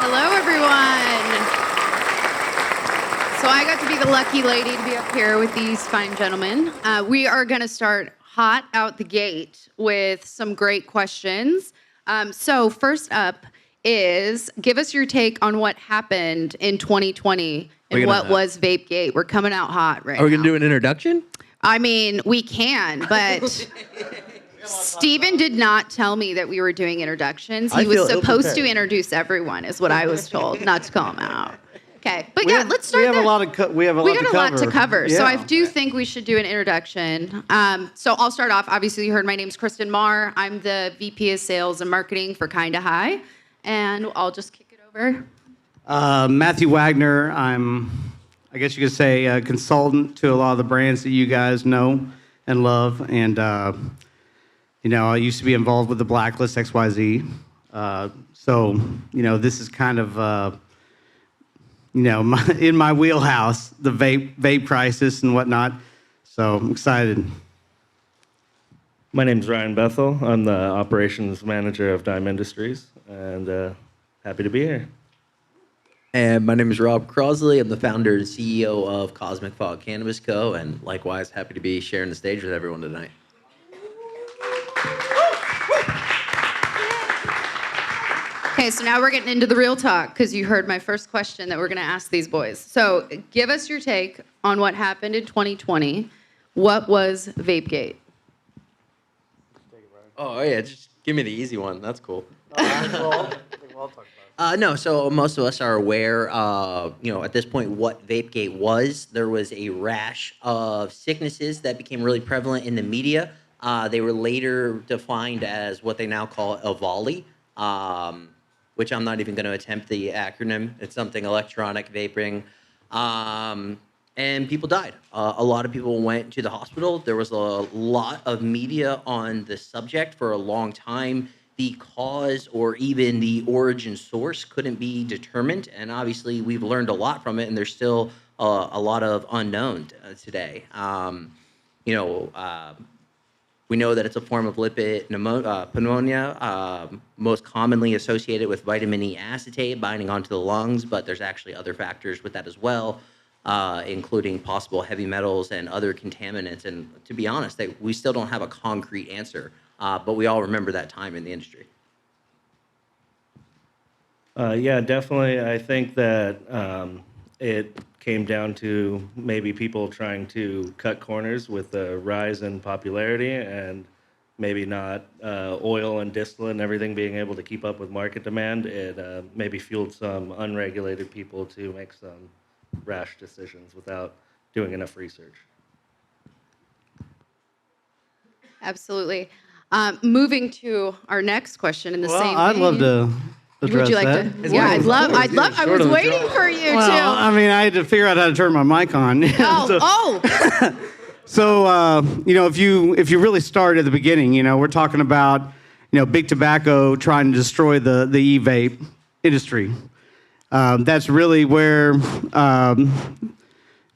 Hello, everyone. So I got to be the lucky lady to be up here with these fine gentlemen. We are going to start hot out the gate with some great questions. So first up is give us your take on what happened in 2020 and what was VapeGate. We're coming out hot right now. Are we going to do an introduction? I mean, we can, but Steven did not tell me that we were doing introductions. He was supposed to introduce everyone, is what I was told, not to call him out. Okay, but let's start. We have a lot to cover. So I do think we should do an introduction. So I'll start off. Obviously, you heard my name's Krystn Maher. I'm the VP of Sales and Marketing for Kinda High, and I'll just kick it over. Matthew Wagner. I guess you could say, a consultant to a lot of the brands that you guys know and love. And, I used to be involved with TheBlacklistxyz. So, this is kind of, in my wheelhouse, the vape crisis and whatnot. So I'm excited. My name's Ryan Bethell. I'm the operations manager of Dime Industries, and happy to be here. And my name is Rob Crossley. I'm the founder and CEO of Cosmic Fog Cannabis Co. And likewise, happy to be sharing the stage with everyone tonight. Okay, so now we're getting into the real talk because you heard my first question that we're going to ask these boys. So give us your take on what happened in 2020. What was VapeGate? Oh, yeah, just give me the easy one. That's cool. No, so most of us are aware, at this point, what VapeGate was. There was a rash of sicknesses that became really prevalent in the media. They were later defined as what they now call EVALI, which I'm not even going to attempt the acronym. It's something electronic vaping. And people died. A lot of people went to the hospital. There was a lot of media on the subject for a long time. The cause or even the origin source couldn't be determined. And obviously, we've learned a lot from it, and there's still a lot of unknown today. We know that it's a form of lipid pneumonia, most commonly associated with vitamin E acetate binding onto the lungs, but there's actually other factors with that as well, including possible heavy metals and other contaminants. And to be honest, we still don't have a concrete answer, but we all remember that time in the industry. Yeah, definitely. I think that it came down to maybe people trying to cut corners with the rise in popularity and maybe not oil and distillate and everything being able to keep up with market demand. It maybe fueled some unregulated people to make some rash decisions without doing enough research. Absolutely. Moving to our next question in the same I'd vein. love to address Would you like that. to? Yeah, I'd love. I was waiting for you Well, to. I mean, I had to figure out how to turn my mic on. So, if you really start at the beginning, we're talking about, big tobacco trying to destroy the e-vape industry. That's really where,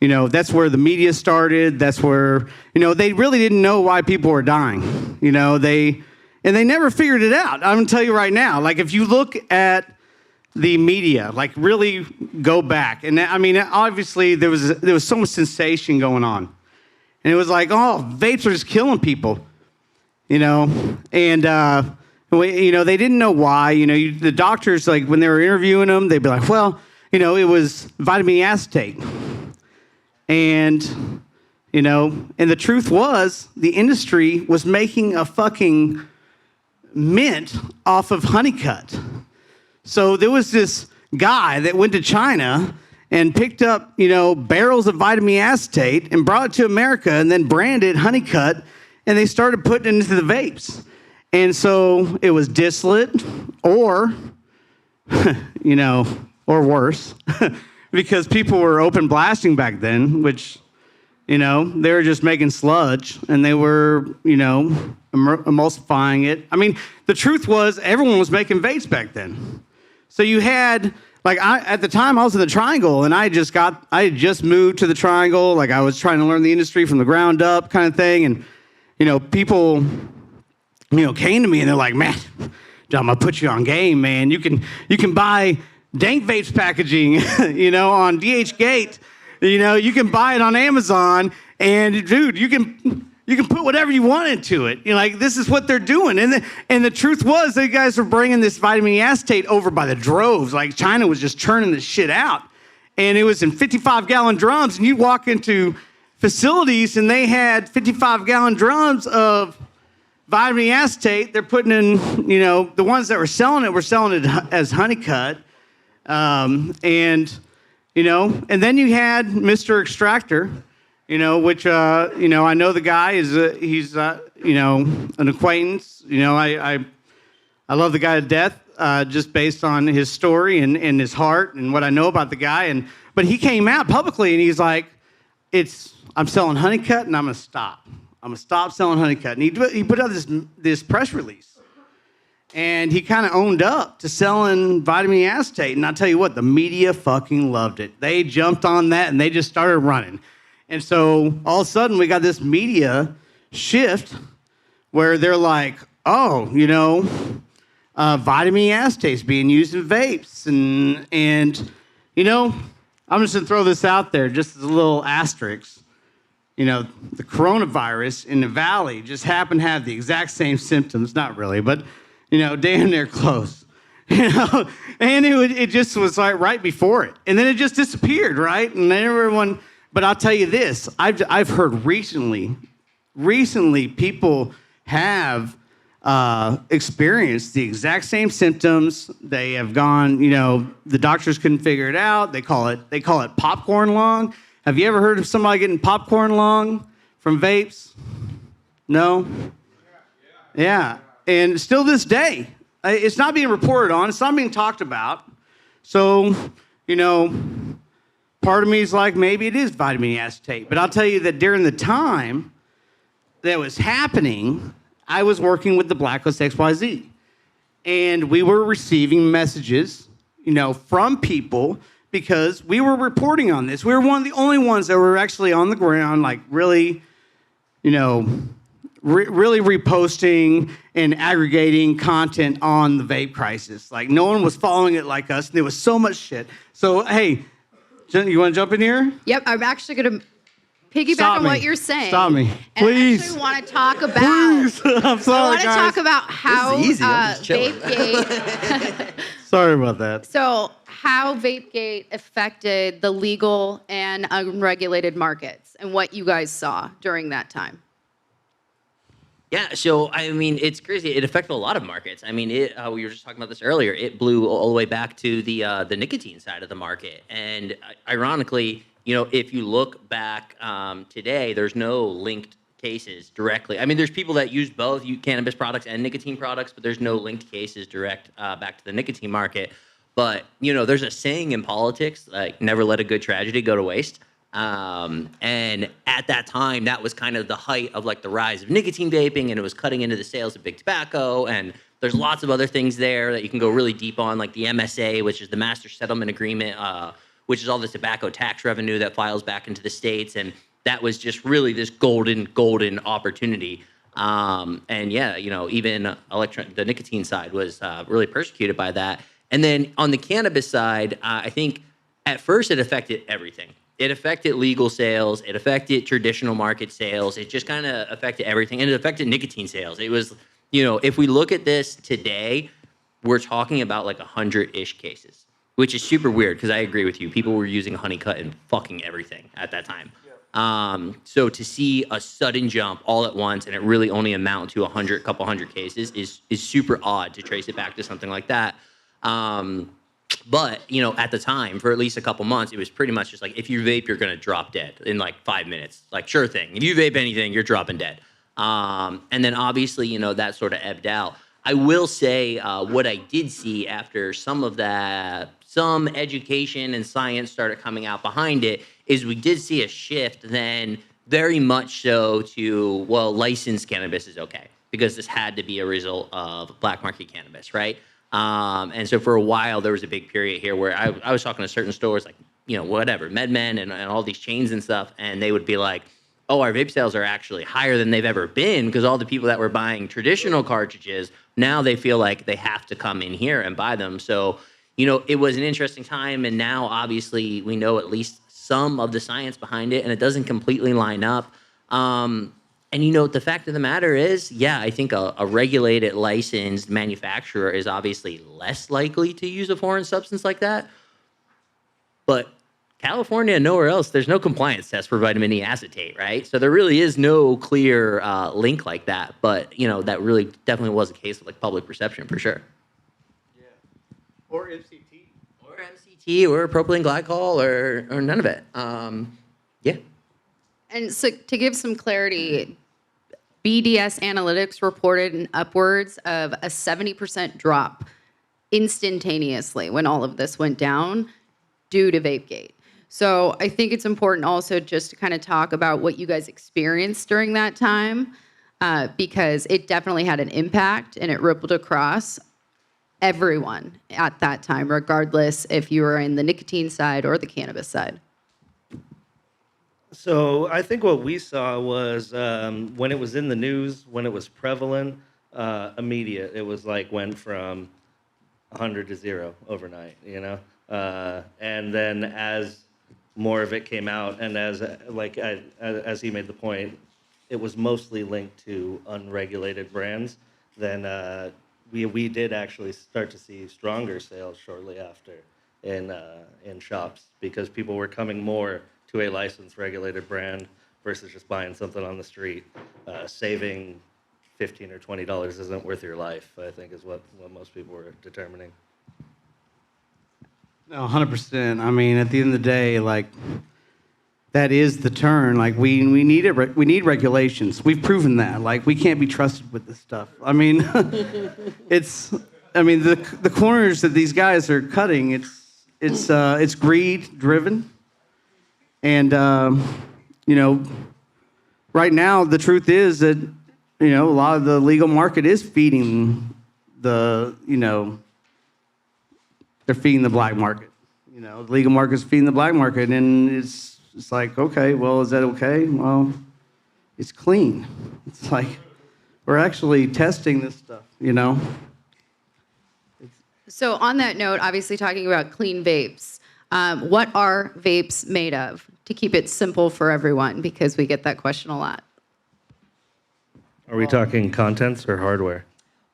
that's where the media started. That's where, they really didn't know why people were dying. They never figured it out. I'm gonna tell you right now. Like, if you look at the media, like, really go back, and I mean, obviously there was so much sensation going on. And it was like, oh, vapes are just killing people, and they didn't know why. The doctors, like, when they were interviewing them, they'd be like, well, it was vitamin E acetate, and the truth was the industry was making a fucking mint off of honeycut. So there was this guy that went to China and picked up, barrels of vitamin E acetate and brought it to America and then branded honeycut, and they started putting it into the vapes. And so it was distillate or, or worse, because people were open blasting back then, which, they were just making sludge, and they were, emulsifying it. I mean, the truth was everyone was making vapes back then. So you had, at the time I was in the Triangle, and I had just moved to the Triangle. Like, I was trying to learn the industry from the ground up kind of thing. And, people, came to me and they're like, man, I'm gonna put you on game, man. You can buy Dank Vapes packaging, on DHgate. You can buy it on Amazon, and dude, you can put whatever you want into it. This is what they're doing. And the truth was, they guys were bringing this vitamin E acetate over by the droves. Like China was just churning this shit out, and it was in 55-gallon drums. And you walk into facilities, and they had 55-gallon drums of vitamin E acetate. They're putting in, the ones that were selling it as honeycut. And then you had Mr. Extractor, which, I know the guy he's an acquaintance. I love the guy to death, just based on his story and his heart and what I know about the guy. But he came out publicly and he's like, I'm selling honeycut and I'm going to stop. I'm going to stop selling honeycut. And he put out this press release. And he kind of owned up to selling vitamin E acetate. And I'll tell you what, the media fucking loved it. They jumped on that and they just started running. And so all of a sudden we got this media shift where they're like, oh, vitamin E acetate is being used in vapes. And I'm just going to throw this out there just as a little asterisk. The coronavirus in the Valley just happened to have the exact same symptoms. Not really, but damn near close, and it just was like right before it, and then it just disappeared, right? And then everyone, but I'll tell you this, I've heard recently people have experienced the exact same symptoms. They have gone, the doctors couldn't figure it out. They call it popcorn lung. Have you ever heard of somebody getting popcorn lung from vapes? No? Yeah. And still this day, it's not being reported on. It's not being talked about. So, part of me is like, maybe it is vitamin E acetate. But I'll tell you that during the time that was happening, I was working with TheBlacklistxyz. And we were receiving messages, from people because we were reporting on this. We were one of the only ones that were actually on the ground, like really, really reposting and aggregating content on the vape crisis. Like, no one was following it like us, and there was so much shit. So, hey, you want to jump in here? Yep, I'm actually going to piggyback on what you're saying. Stop me, And please. I actually want to talk about... Please. I'm sorry, I want to guys. talk about how This is easy. I'm just chilling. VapeGate... Sorry about that. So how VapeGate affected the legal and unregulated markets and what you guys saw during that time. Yeah, so I mean, it's crazy. It affected a lot of markets. I mean, we were just talking about this earlier. It blew all the way back to the nicotine side of the market. And ironically, if you look back today, there's no linked cases directly. I mean, there's people that use both cannabis products and nicotine products, but there's no linked cases direct back to the nicotine market. But there's a saying in politics, like, never let a good tragedy go to waste. And at that time, that was kind of the height of like the rise of nicotine vaping, and it was cutting into the sales of big tobacco. And there's lots of other things there that you can go really deep on, like the MSA, which is the Master Settlement Agreement, which is all the tobacco tax revenue that files back into the states. And that was just really this golden opportunity. And yeah, even the nicotine side was really persecuted by that. And then on the cannabis side, I think at first it affected everything. It affected legal sales. It affected traditional market sales. It just kind of affected everything. And it affected nicotine sales. It was, if we look at this today, we're talking about like 100-ish cases, which is super weird because I agree with you. People were using honeycut in fucking everything at that time. So to see a sudden jump all at once and it really only amount to couple hundred cases is super odd to trace it back to something like that. But, at the time, for at least a couple months, it was pretty much just like, if you vape, you're going to drop dead in like 5 minutes. Like, sure thing. If you vape anything, you're dropping dead. And then obviously, that sort of ebbed out. I will say what I did see after some education and science started coming out behind it is we did see a shift then very much so to, licensed cannabis is okay because this had to be a result of black market cannabis, right? And so for a while, there was a big period here where I was talking to certain stores like, whatever, MedMen and all these chains and stuff. And they would be like, oh, our vape sales are actually higher than they've ever been because all the people that were buying traditional cartridges, now they feel like they have to come in here and buy them. So, it was an interesting time, and now obviously we know at least some of the science behind it, and it doesn't completely line up. And the fact of the matter is, yeah, I think a regulated, licensed manufacturer is obviously less likely to use a foreign substance like that. But California and nowhere else, there's no compliance test for vitamin E acetate, right? So there really is no clear link like that. But that really definitely was a case of like public perception for sure. Or MCT. Or MCT or propylene glycol or none of it. Yeah. And so to give some clarity, BDS Analytics reported an upwards of a 70% drop instantaneously when all of this went down due to VapeGate. So I think it's important also just to kind of talk about what you guys experienced during that time, because it definitely had an impact and it rippled across everyone at that time, regardless if you were in the nicotine side or the cannabis side. So I think what we saw was when it was in the news, when it was prevalent, immediate. It was like went from 100 to 0 overnight, and then as more of it came out, and as he made the point, it was mostly linked to unregulated brands. Then we did actually start to see stronger sales shortly after in shops because people were coming more to a licensed regulated brand versus just buying something on the street. Saving $15 or $20 isn't worth your life, I think, is what most people were determining. No, 100%. I mean, at the end of the day, like, that is the turn. Like, we need it. We need regulations. We've proven that. Like, we can't be trusted with this stuff. I mean, the corners that these guys are cutting, it's greed driven. And, right now, the truth is that, a lot of the legal market is feeding they're feeding the black market. The legal market's feeding the black market. And it's like, okay, well, is that okay? Well, it's clean. It's like, we're actually testing this stuff, So on that note, obviously talking about clean vapes, what are vapes made of? To keep it simple for everyone, because we get that question a lot. Are we talking contents or hardware?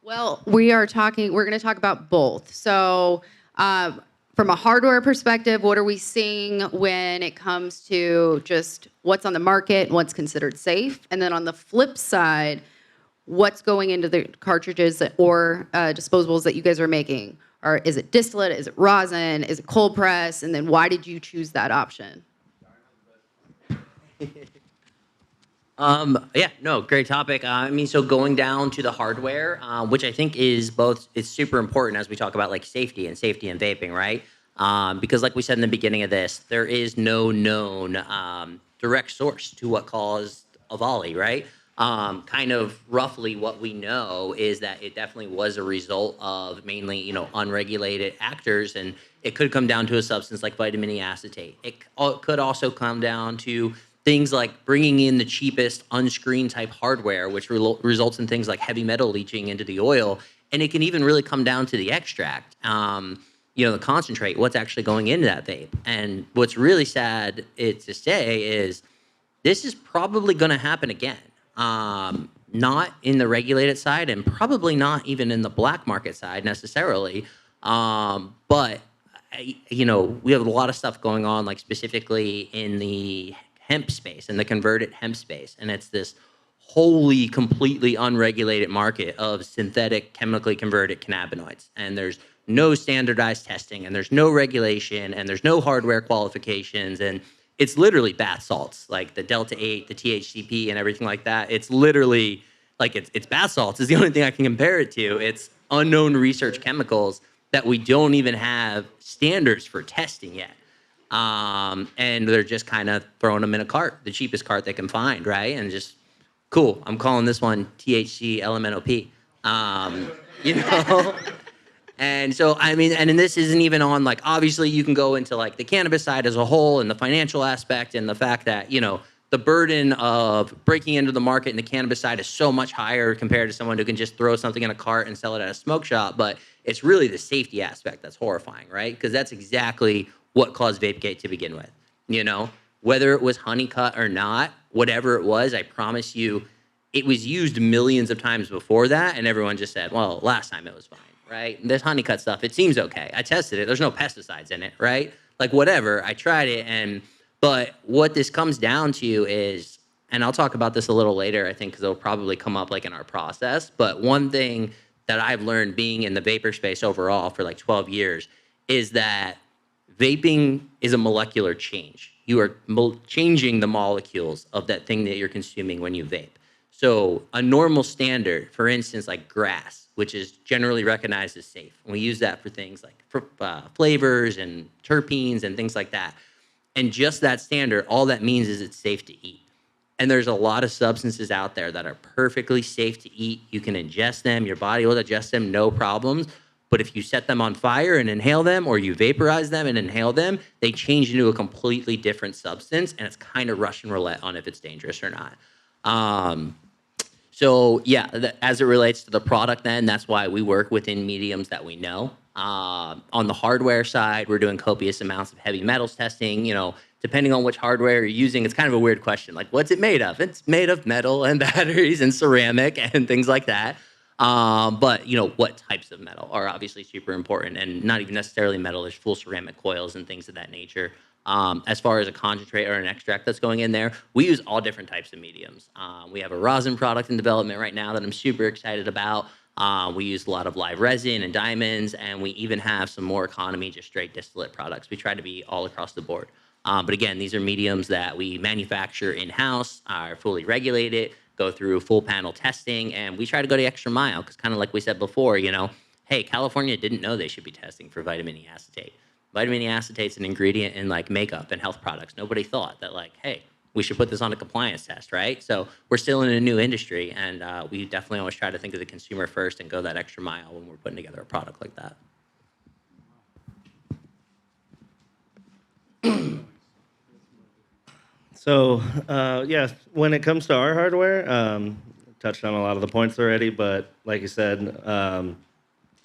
Well, we're going to talk about both. So from a hardware perspective, what are we seeing when it comes to just what's on the market and what's considered safe? And then on the flip side, what's going into the cartridges or disposables that you guys are making? Or is it distillate? Is it rosin? Is it cold press? And then why did you choose that option? Yeah, no, great topic. So going down to the hardware, which I think is it's super important as we talk about like safety and vaping, right? Because like we said in the beginning of this, there is no known direct source to what caused a volley, right? Kind of roughly what we know is that it definitely was a result of mainly, unregulated actors, and it could come down to a substance like vitamin E acetate. It could also come down to things like bringing in the cheapest unscreened type hardware, which results in things like heavy metal leaching into the oil. And it can even really come down to the extract, the concentrate, what's actually going into that vape. And what's really sad to say is this is probably going to happen again. Not in the regulated side and probably not even in the black market side necessarily. But we have a lot of stuff going on, like specifically in the hemp space and the converted hemp space. And it's this wholly, completely unregulated market of synthetic chemically converted cannabinoids. And there's no standardized testing and there's no regulation and there's no hardware qualifications. And it's literally bath salts, like the Delta 8, the THCP and everything like that. It's literally like it's bath salts is the only thing I can compare it to. It's unknown research chemicals that we don't even have standards for testing yet. And they're just kind of throwing them in a cart, the cheapest cart they can find, right? And just, cool, I'm calling this one THC LMNOP. And so, and then this isn't even on, like, obviously you can go into, like, the cannabis side as a whole and the financial aspect and the fact that, the burden of breaking into the market in the cannabis side is so much higher compared to someone who can just throw something in a cart and sell it at a smoke shop. But It's really the safety aspect that's horrifying, right? Because that's exactly what caused VapeGate to begin with. You know, whether it was honeycut or not, whatever it was, I promise you, it was used millions of times before that, and everyone just said, well, last time it was fine, right? And this honeycut stuff, it seems okay. I tested it. There's no pesticides in it, right? Like, whatever. I tried it, but what this comes down to is, and I'll talk about this a little later, I think, because it'll probably come up, like, in our process, but one thing that I've learned being in the vapor space overall for, like, 12 years is that vaping is a molecular change. You are changing the molecules of that thing that you're consuming when you vape. So a normal standard, for instance, like grass, which is generally recognized as safe. And we use that for things like flavors and terpenes and things like that. And just that standard, all that means is it's safe to eat. And there's a lot of substances out there that are perfectly safe to eat. You can ingest them. Your body will digest them, no problems. But if you set them on fire and inhale them, or you vaporize them and inhale them, they change into a completely different substance. And it's kind of Russian roulette on if it's dangerous or not. So yeah, as it relates to the product, then that's why we work within mediums that we know. On the hardware side, we're doing copious amounts of heavy metals testing. You know, depending on which hardware you're using, it's kind of a weird question. Like, what's it made of? It's made of metal and batteries and ceramic and things like that. But you know, what types of metal are obviously super important, and not even necessarily metal. There's full ceramic coils and things of that nature. As far as a concentrate or an extract that's going in there, we use all different types of mediums. We have a rosin product in development right now that I'm super excited about. We use a lot of live resin and diamonds, and we even have some more economy, just straight distillate products. We try to be all across the board. But again, these are mediums that we manufacture in-house, are fully regulated, go through full panel testing, and we try to go the extra mile because, kind of like we said before, you know, hey, California didn't know they should be testing for vitamin E acetate. Vitamin E acetate's an ingredient in like makeup and health products. Nobody thought that, like, hey, we should put this on a compliance test, right? So we're still in a new industry, and we definitely always try to think of the consumer first and go that extra mile when we're putting together a product like that. So, yeah, when it comes to our hardware, touched on a lot of the points already, but like you said,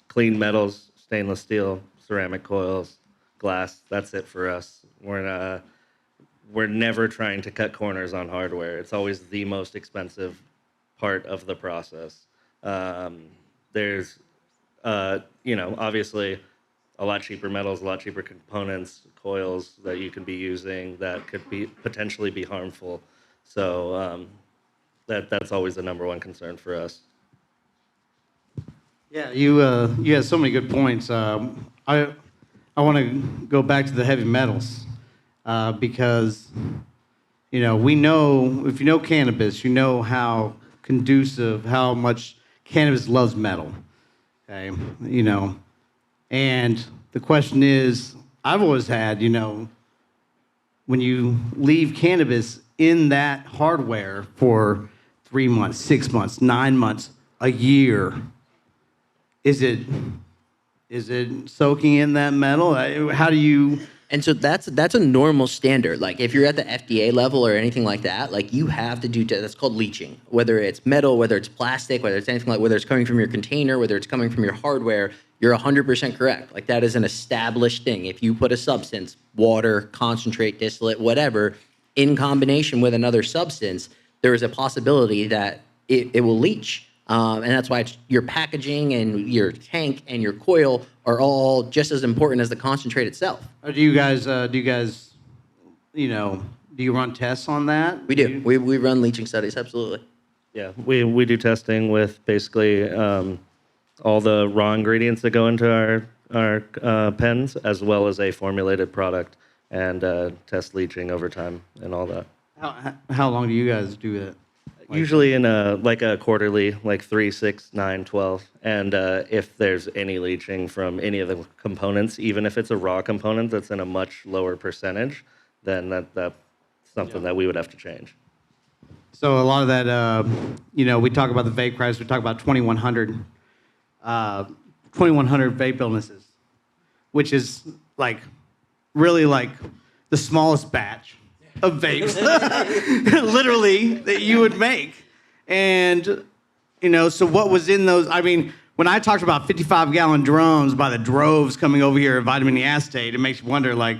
clean metals, stainless steel, ceramic coils, glass, that's it for us. We're never trying to cut corners on hardware. It's always the most expensive part of the process. There's, you know, obviously a lot cheaper metals, a lot cheaper components, coils that you can be using that could be potentially be harmful. So that's always the number one concern for us. Yeah, you have so many good points. I want to go back to the heavy metals because, you know, we know, if you know cannabis, you know how conducive, how much cannabis loves metal, okay, you know, and the question is, I've always had, you know, when you leave cannabis in that hardware for 3 months, 6 months, 9 months, a year, is it soaking in that metal? How do you? And so that's a normal standard. Like if you're at the FDA level or anything like that, like you have to do that's called leaching. Whether it's metal, whether it's plastic, whether it's anything like, whether it's coming from your container, whether it's coming from your hardware, you're 100% correct. Like that is an established thing. If you put a substance, water, concentrate, distillate, whatever, in combination with another substance, there is a possibility that it will leach. And that's why your packaging and your tank and your coil are all just as important as the concentrate itself. Do you guys, you know, do you run tests on that? We do. We run leaching studies, absolutely. Yeah, we do testing with basically all the raw ingredients that go into our pens, as well as a formulated product, and test leaching over time and all that. How long do you guys do that? Usually in a quarterly, like 3, 6, 9, 12. And if there's any leaching from any of the components, even if it's a raw component that's in a much lower percentage, then that's something that we would have to change. So a lot of that, you know, we talk about the vape crisis, we talk about 2,100 vape illnesses, which is like really like the smallest batch of vapes, literally, that you would make. And, you know, so what was in those? I mean, when I talked about 55-gallon drums by the droves coming over here at vitamin E acetate, it makes you wonder, like,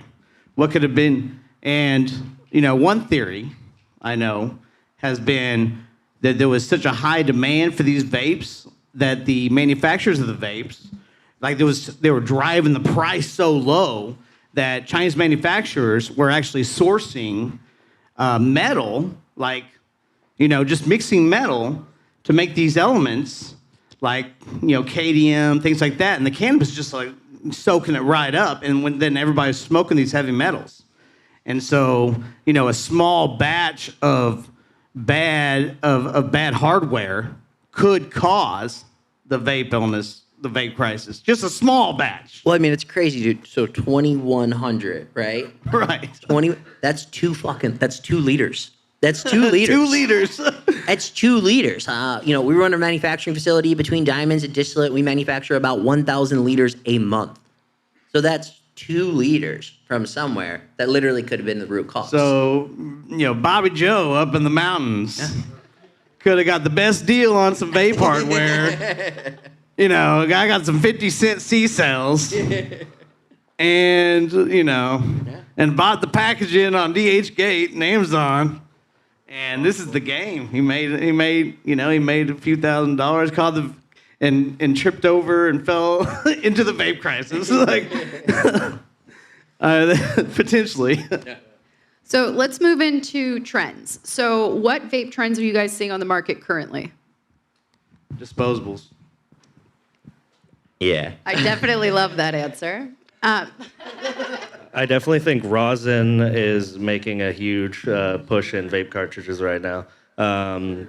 what could have been? And, one theory I know has been that there was such a high demand for these vapes that the manufacturers of the vapes, like they were driving the price so low that Chinese manufacturers were actually sourcing metal, like, just mixing metal to make these elements, like, KDM, things like that. And the cannabis just like soaking it right up. And then everybody's smoking these heavy metals. And so, a small batch of bad hardware could cause the vape illness, the vape crisis. Just a small batch. Well, I mean, it's crazy, dude. So 2,100, right? Right. That's 2 liters. That's 2 liters. 2 liters. That's 2 liters. We run a manufacturing facility between diamonds and distillate. We manufacture about 1,000 liters a month. So that's 2 liters from somewhere that literally could have been the root cause. So, Bobby Joe up in the mountains could have got the best deal on some vape hardware. I got some 50-cent C-cells. And, and bought the packaging on DH Gate and Amazon. And this is the game. He made a few $1,000s, and tripped over and fell into the vape crisis. Like, potentially. So let's move into trends. So what vape trends are you guys seeing on the market currently? Disposables. Yeah. I definitely love that answer. I definitely think rosin is making a huge push in vape cartridges right now.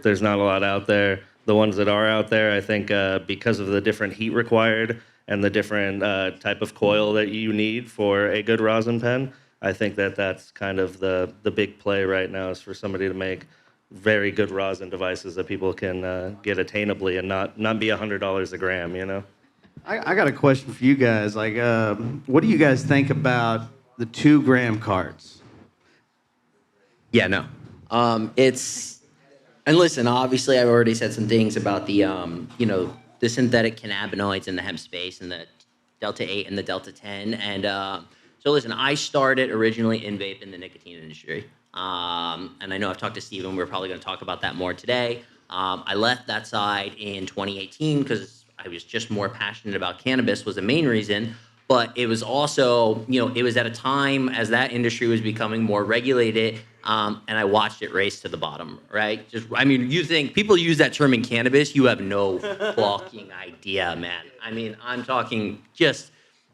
There's not a lot out there. The ones that are out there, I think because of the different heat required and the different type of coil that you need for a good rosin pen, I think that's kind of the big play right now is for somebody to make very good rosin devices that people can get attainably and not be $100 a gram, I got a question for you guys. Like, what do you guys think about the 2-gram carts? Yeah, no. And listen, obviously I've already said some things about the, the synthetic cannabinoids in the hemp space and the Delta 8 and the Delta 10. And so listen, I started originally in vape in the nicotine industry. And I know I've talked to Steven. We're probably going to talk about that more today. I left that side in 2018 because I was just more passionate about cannabis was the main reason. But it was also, it was at a time as that industry was becoming more regulated, and I watched it race to the bottom, right? You think people use that term in cannabis, you have no fucking idea, man. I'm talking just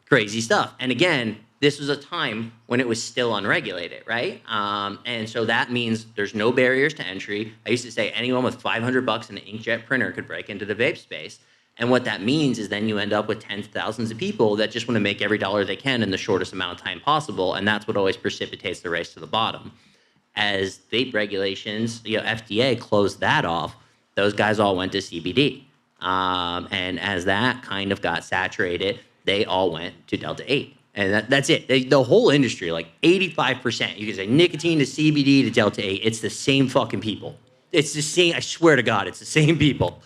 crazy stuff. And again, this was a time when it was still unregulated, right? And so that means there's no barriers to entry. I used to say anyone with $500 and an inkjet printer could break into the vape space. And what that means is then you end up with tens of thousands of people that just want to make every dollar they can in the shortest amount of time possible. And that's what always precipitates the race to the bottom. As vape regulations, FDA closed that off, those guys all went to CBD. And as that kind of got saturated, they all went to Delta 8. And that's it. The whole industry, like 85%, you can say nicotine to CBD to Delta 8, it's the same fucking people. It's the same, I swear to God, it's the same people.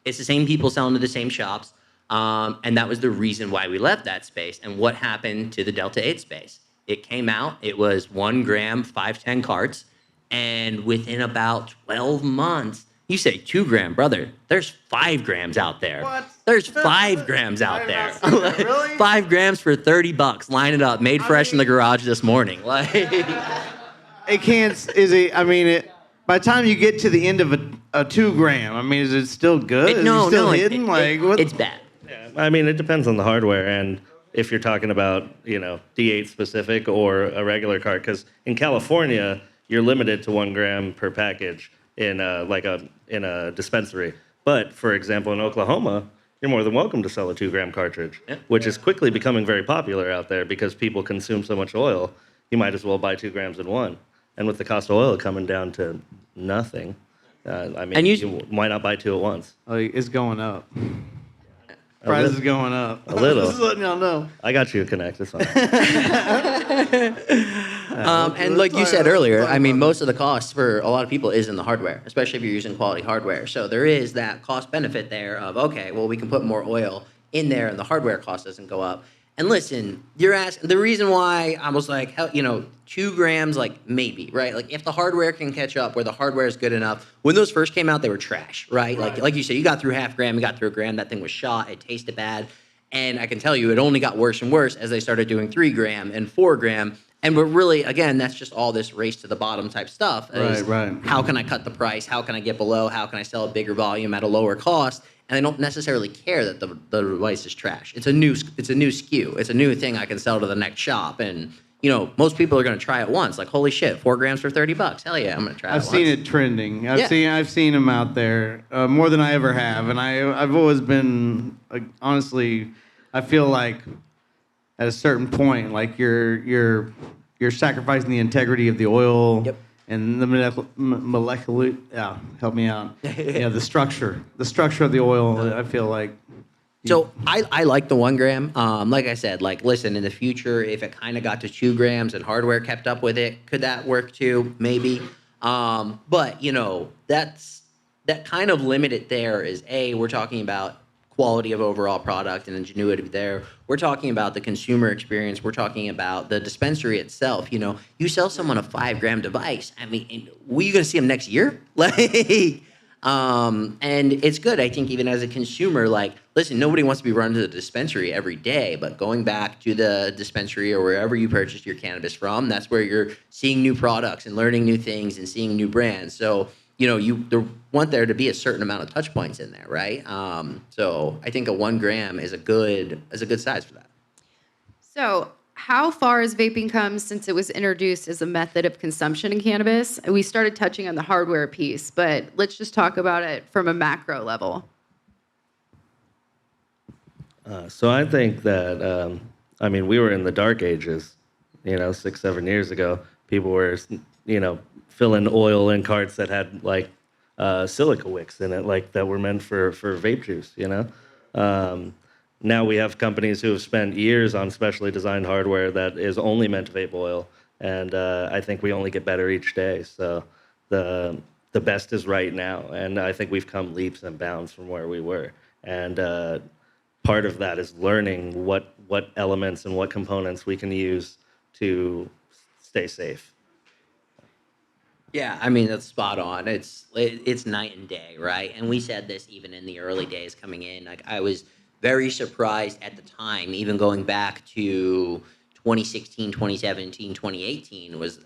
It's the same people selling to the same shops. And that was the reason why we left that space. And what happened to the Delta 8 space? It came out, it was 1 gram, 510 carts. And within about 12 months, you say 2 gram, brother, there's 5 grams out there. What? There's 5 grams out there. Really? 5 grams for $30. Line it up, made fresh in the garage this morning. Like, It can't, by the time you get to the end of a 2 gram, is it still good? Is it still hidden? It's bad. Yeah, it depends on the hardware and if you're talking about, D8 specific or a regular cart. Because in California, you're limited to 1 gram per package in a dispensary. But for example, in Oklahoma, you're more than welcome to sell a 2 gram cartridge, which is quickly becoming very popular out there because people consume so much oil. You might as well buy 2 grams in one. And with the cost of oil coming down to nothing, why not buy 2 at once? Oh, it's going up. Price is going up. A little. Just letting y'all know. I got you a Connect. It's fine. And like you said earlier, I mean, most of the cost for a lot of people is in the hardware, especially if you're using quality hardware. So there is that cost benefit there of, okay, well, we can put more oil in there and the hardware cost doesn't go up. And listen, you're asking, the reason why I was like, hell, 2 grams, like maybe, right? Like if the hardware can catch up where the hardware is good enough, when those first came out, they were trash, right? Like you said, you got through half gram, you got through a gram, that thing was shot, it tasted bad. And I can tell you, it only got worse and worse as they started doing 3 gram and 4 gram. And but really, again, that's just all this race to the bottom type stuff. Right. How can I cut the price? How can I get below? How can I sell a bigger volume at a lower cost? And they don't necessarily care that the device is trash. It's a new SKU. It's a new thing I can sell to the next shop. And most people are going to try it once. Like, holy shit, 4 grams for $30. Hell yeah, I'm going to try it. I've seen it trending. I've seen them out there more than I ever have, and I've always been honestly, I feel like at a certain point, like you're sacrificing the integrity of the oil. Yep. And the molecular, help me out. The structure of the oil. I feel like. So I like the 1 gram. Like I said, listen, in the future, if it kind of got to 2 grams and hardware kept up with it, could that work too? Maybe. But that kind of limit it there is we're talking about quality of overall product and ingenuity there. We're talking about the consumer experience. We're talking about the dispensary itself. You sell someone a 5 gram device. I mean, are you going to see them next year? And it's good, I think, even as a consumer, listen, nobody wants to be run to the dispensary every day, but going back to the dispensary or wherever you purchased your cannabis from, that's where you're seeing new products and learning new things and seeing new brands. So, you want there to be a certain amount of touch points in there, right? So I think a 1 gram is a good size for that. So how far has vaping come since it was introduced as a method of consumption in cannabis? We started touching on the hardware piece, but let's just talk about it from a macro level. So I think that, we were in the dark ages, 6, 7 years ago. People were, filling oil in carts that had silica wicks in it, that were meant for vape juice, Now we have companies who have spent years on specially designed hardware that is only meant to vape oil, and I think we only get better each day. So the best is right now, and I think we've come leaps and bounds from where we were. And part of that is learning what elements and what components we can use to stay safe. Yeah, I mean, that's spot on. It's night and day, right? And we said this even in the early days coming in. I was very surprised at the time, even going back to 2016, 2017, 2018, was,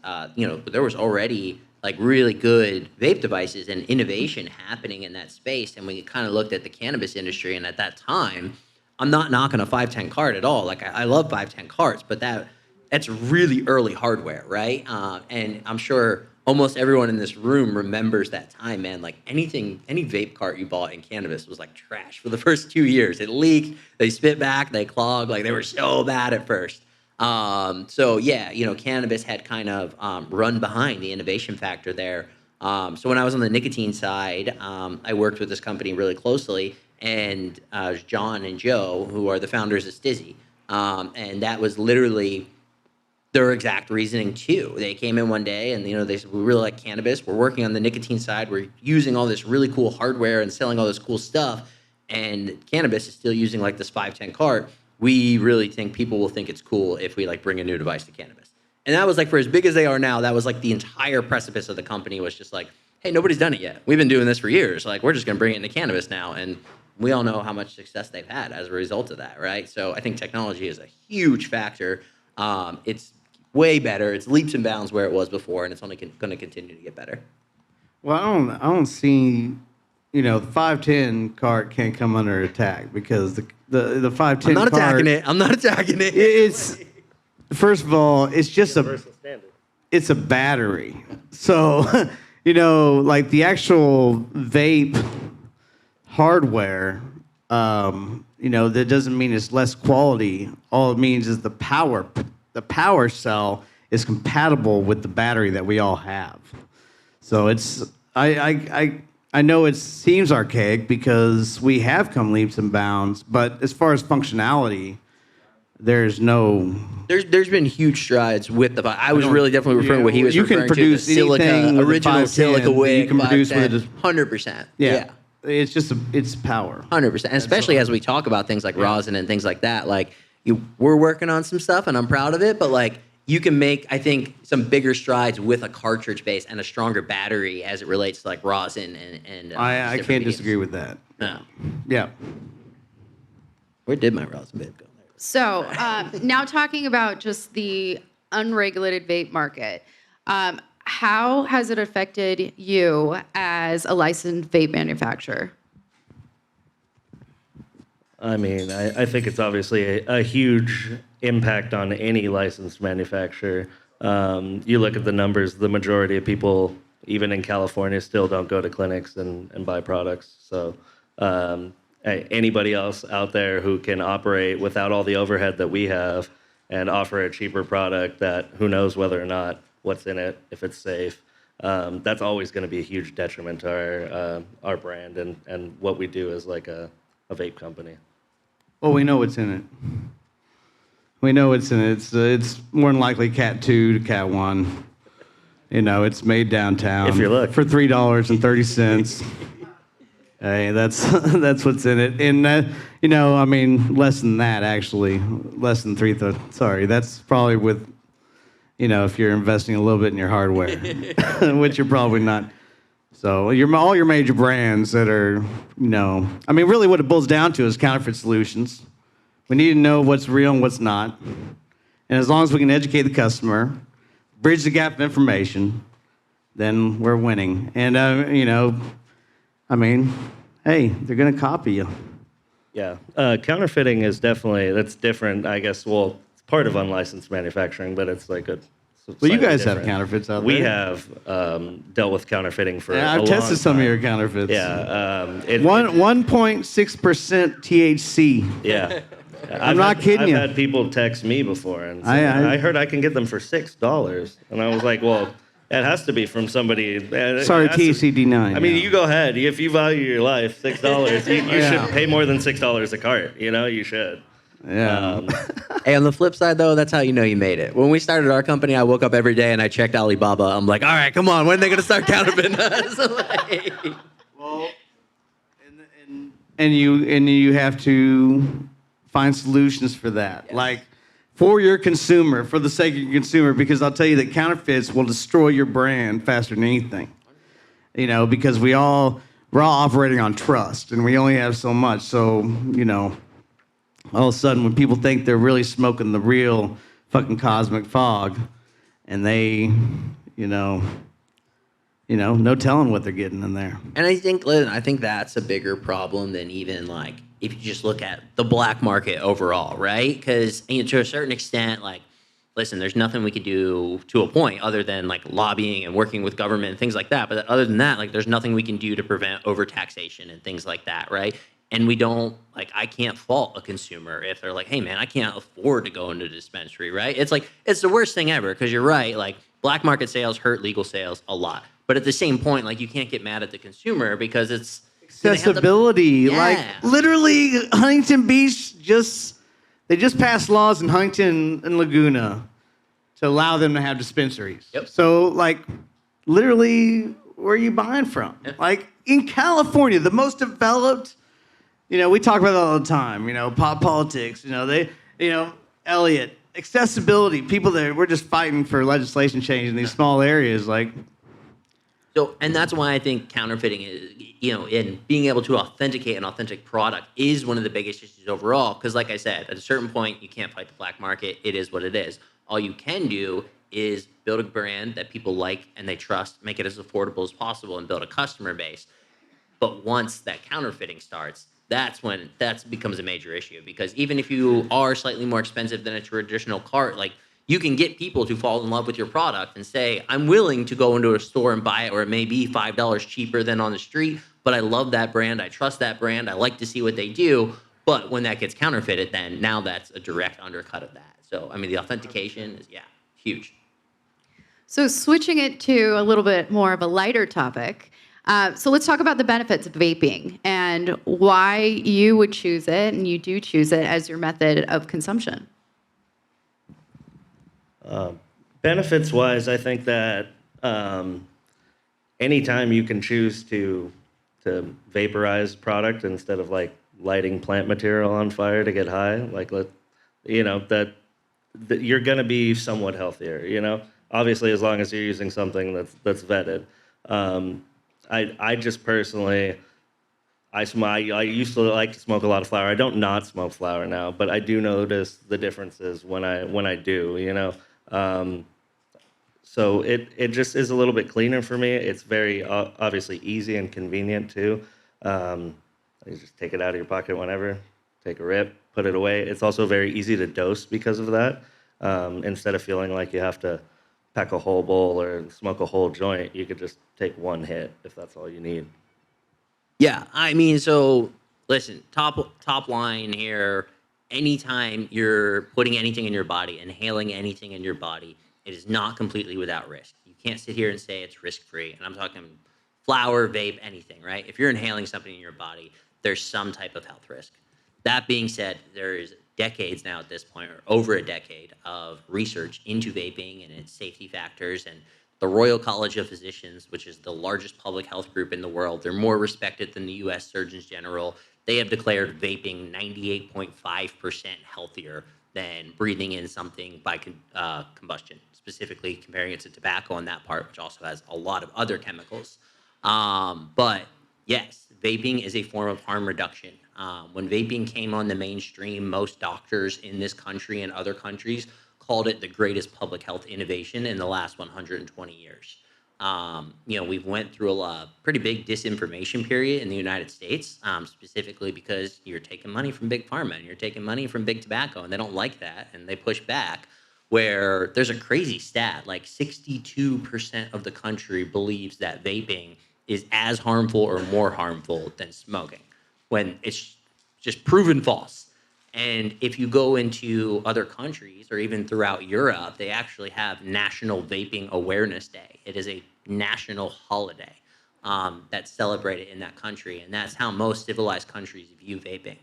there was already really good vape devices and innovation happening in that space. And we kind of looked at the cannabis industry, and at that time, I'm not knocking a 510 cart at all. I love 510 carts, but that's really early hardware, right? And I'm sure almost everyone in this room remembers that time, man. Any vape cart you bought in cannabis was trash for the first 2 years. It leaked, they spit back, they clogged, they were so bad at first. So yeah, cannabis had kind of run behind the innovation factor there. So when I was on the nicotine side, I worked with this company really closely, and John and Joe, who are the founders of Stizzy, and that was literally their exact reasoning too. They came in one day and they said, we really like cannabis. We're working on the nicotine side. We're using all this really cool hardware and selling all this cool stuff. And cannabis is still using this 510 cart. We really think people will think it's cool if we bring a new device to cannabis. And that was for as big as they are now, that was the entire precipice of the company was just hey, nobody's done it yet. We've been doing this for years. We're just going to bring it into cannabis now. And we all know how much success they've had as a result of that, right? So I think technology is a huge factor. It's way better. It's leaps and bounds where it was before, and it's only going to continue to get better. Well, I don't see, the 510 cart can't come under attack because the 510 I'm not cart, attacking it. I'm not attacking it. It's first of all, it's just it's a battery. So, the actual vape hardware, that doesn't mean it's less quality. All it means is the power cell is compatible with the battery that we all have. So it's I know it seems archaic because we have come leaps and bounds, but as far as functionality, there's no There's been huge strides with the. I was really definitely referring to what he was you can referring produce to. The silica, anything with a original 510 silica that wick. you can produce with a 100%. Yeah. It's just it's power. 100%. And especially as we talk about things like rosin and things like that, like we're working on some stuff and I'm proud of it, but like you can make, I think, some bigger strides with a cartridge base and a stronger battery as it relates to like rosin and I different can't mediums. disagree with that. No. Yeah. Where did my rosin vape go? So now talking about just the unregulated vape market, how has it affected you as a licensed vape manufacturer? I mean, I think it's obviously a huge impact on any licensed manufacturer. You look at the numbers, the majority of people, even in California, still don't go to clinics and buy products. So anybody else out there who can operate without all the overhead that we have and offer a cheaper product that who knows whether or not what's in it, if it's safe, that's always going to be a huge detriment to our brand and what we do as like a vape company. Well, we know what's in it. We know what's in it. It's more than likely Cat 2 to Cat 1. You know, it's made downtown. If you're lucky. For $3.30. Hey, that's what's in it. And, you know, I mean, less than that, actually. Less than sorry, that's probably with, you know, if you're investing a little bit in your hardware, which you're probably not. So all your major brands that are, you know, I mean, really what it boils down to is counterfeit solutions. We need to know what's real and what's not. And as long as we can educate the customer, bridge the gap of information, then we're winning. And, you know, I mean, hey, they're going to copy you. Yeah, counterfeiting is definitely, that's different, I guess. Well, it's part of unlicensed manufacturing, but it's like a Well, you guys different. have counterfeits out there. We have dealt with counterfeiting for Yeah, a I've long tested some of time. your counterfeits. Yeah. 1.6% THC. Yeah. I'm not kidding you. I've had people text me before and say, I heard I can get them for $6. And I was like, well, it has to be from somebody. Sorry, THCD9. I mean, yeah. you go ahead. If you value your life, $6, you Yeah. should pay more than $6 a cart. You know, you should. Yeah. Hey, on the flip side, though, that's how you know you made it. When we started our company, I woke up every day and I checked Alibaba. I'm like, all right, come on, when are they going to start counterfeiting us? Like, Well, and you have to find solutions for that. Yes. Like for your consumer, for the sake of your consumer, because I'll tell you that counterfeits will destroy your brand faster than anything. You know, because we're all operating on trust and we only have so much. So, you know, all of a sudden when people think they're really smoking the real fucking cosmic fog and they, you know, no telling what they're getting in there. and I think that's a bigger problem than even like if you just look at the black market overall, right? Because to a certain extent, like, listen, there's nothing we could do to a point other than like lobbying and working with government and things like that. But other than that, like, there's nothing we can do to prevent overtaxation and things like that, right? And we don't, like, I can't fault a consumer if they're like, hey, man, I can't afford to go into a dispensary, right? It's like, it's the worst thing ever because you're right. Like, black market sales hurt legal sales a lot. But at the same point, like, you can't get mad at the consumer because it's Accessibility. Yeah. Like literally Huntington Beach they just passed laws in Huntington and Laguna to allow them to have dispensaries. Yep. So like literally where are you buying from? Yep. Like in California, the most developed, you know, we talk about it all the time, you know, pop politics, you know, Elliot, accessibility, people that we're just fighting for legislation change in these small areas like So, and that's why I think counterfeiting is, and being able to authenticate an authentic product is one of the biggest issues overall. Because like I said, at a certain point, you can't fight the black market. It is what it is. All you can do is build a brand that people like and they trust, make it as affordable as possible, and build a customer base. But once that counterfeiting starts, that's when that becomes a major issue. Because even if you are slightly more expensive than a traditional cart, like, you can get people to fall in love with your product and say, I'm willing to go into a store and buy it, or it may be $5 cheaper than on the street, but I love that brand, I trust that brand, I like to see what they do. But when that gets counterfeited, then now that's a direct undercut of that. So, I mean, the authentication is, huge. So switching it to a little bit more of a lighter topic. So let's talk about the benefits of vaping and why you would choose it, and you do choose it as your method of consumption. Benefits wise, I think that anytime you can choose to vaporize product instead of like lighting plant material on fire to get high, like that you're going to be somewhat healthier. Obviously, as long as you're using something that's vetted. I just personally, I used to like to smoke a lot of flower. I don't not smoke flower now, but I do notice the differences when I do. So it just is a little bit cleaner for me. It's very obviously easy and convenient too. You just take it out of your pocket whenever, take a rip, put it away. It's also very easy to dose because of that. Instead of feeling like you have to pack a whole bowl or smoke a whole joint, you could just take one hit if that's all you need. Yeah, I mean, so listen, top line here. Anytime you're putting anything in your body, inhaling anything in your body, it is not completely without risk. You can't sit here and say it's risk-free. And I'm talking flower, vape, anything, right? If you're inhaling something in your body, there's some type of health risk. That being said, there is decades now at this point, or over a decade of research into vaping and its safety factors. And the Royal College of Physicians, which is the largest public health group in the world, they're more respected than the US Surgeons General. They have declared vaping 98.5% healthier than breathing in something by combustion, specifically comparing it to tobacco on that part, which also has a lot of other chemicals. But yes, vaping is a form of harm reduction. When vaping came on the mainstream, most doctors in this country and other countries called it the greatest public health innovation in the last 120 years. We've went through a pretty big disinformation period in the United States, specifically because you're taking money from big pharma and you're taking money from big tobacco, and they don't like that, and they push back. Where there's a crazy stat, like 62% of the country believes that vaping is as harmful or more harmful than smoking, when it's just proven false. And if you go into other countries or even throughout Europe, they actually have National Vaping Awareness Day. It is a national holiday that's celebrated in that country. And that's how most civilized countries view vaping.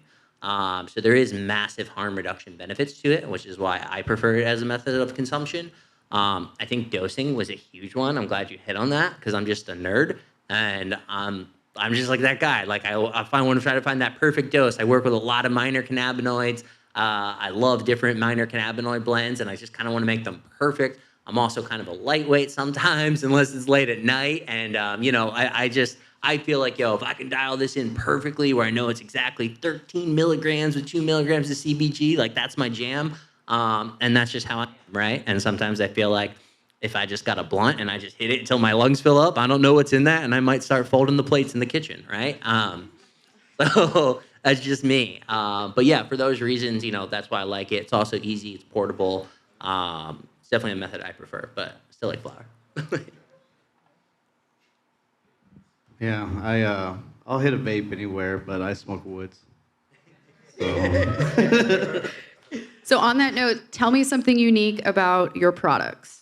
So there is massive harm reduction benefits to it, which is why I prefer it as a method of consumption. I think dosing was a huge one. I'm glad you hit on that because I'm just a nerd. And I'm just like that guy. Like I want to try to find that perfect dose. I work with a lot of minor cannabinoids. I love different minor cannabinoid blends, and I just kind of want to make them perfect. I'm also kind of a lightweight sometimes, unless it's late at night. And I feel like, if I can dial this in perfectly, where I know it's exactly 13 milligrams with 2 milligrams of CBG, like that's my jam. And that's just how I am, right? And sometimes I feel like, if I just got a blunt and I just hit it until my lungs fill up, I don't know what's in that, and I might start folding the plates in the kitchen, right? So that's just me. But yeah, for those reasons, that's why I like it. It's also easy. It's portable. It's definitely a method I prefer, but I still like flower. Yeah, I'll hit a vape anywhere, but I smoke woods. So. So on that note, tell me something unique about your products.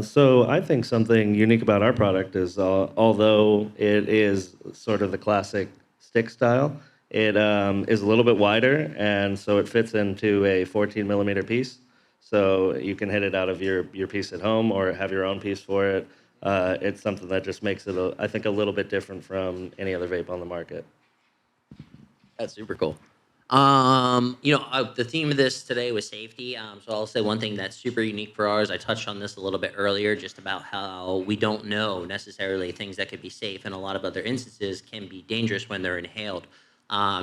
So I think something unique about our product is, although it is sort of the classic stick style, it is a little bit wider, and so it fits into a 14 millimeter piece. So you can hit it out of your piece at home or have your own piece for it. It's something that just makes it, I think, a little bit different from any other vape on the market. That's super cool. The theme of this today was safety. So I'll say one thing that's super unique for ours. I touched on this a little bit earlier, just about how we don't know necessarily things that could be safe, and a lot of other instances can be dangerous when they're inhaled.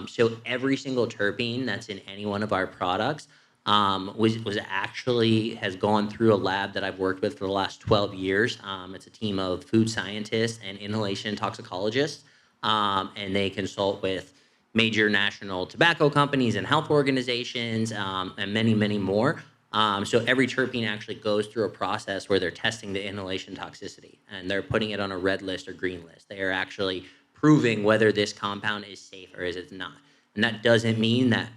So every single terpene that's in any one of our products was actually has gone through a lab that I've worked with for the last 12 years. It's a team of food scientists and inhalation toxicologists, and they consult with major national tobacco companies and health organizations, and many, many more. So every terpene actually goes through a process where they're testing the inhalation toxicity, and they're putting it on a red list or green list. They are actually proving whether this compound is safe or is it not. And that doesn't mean that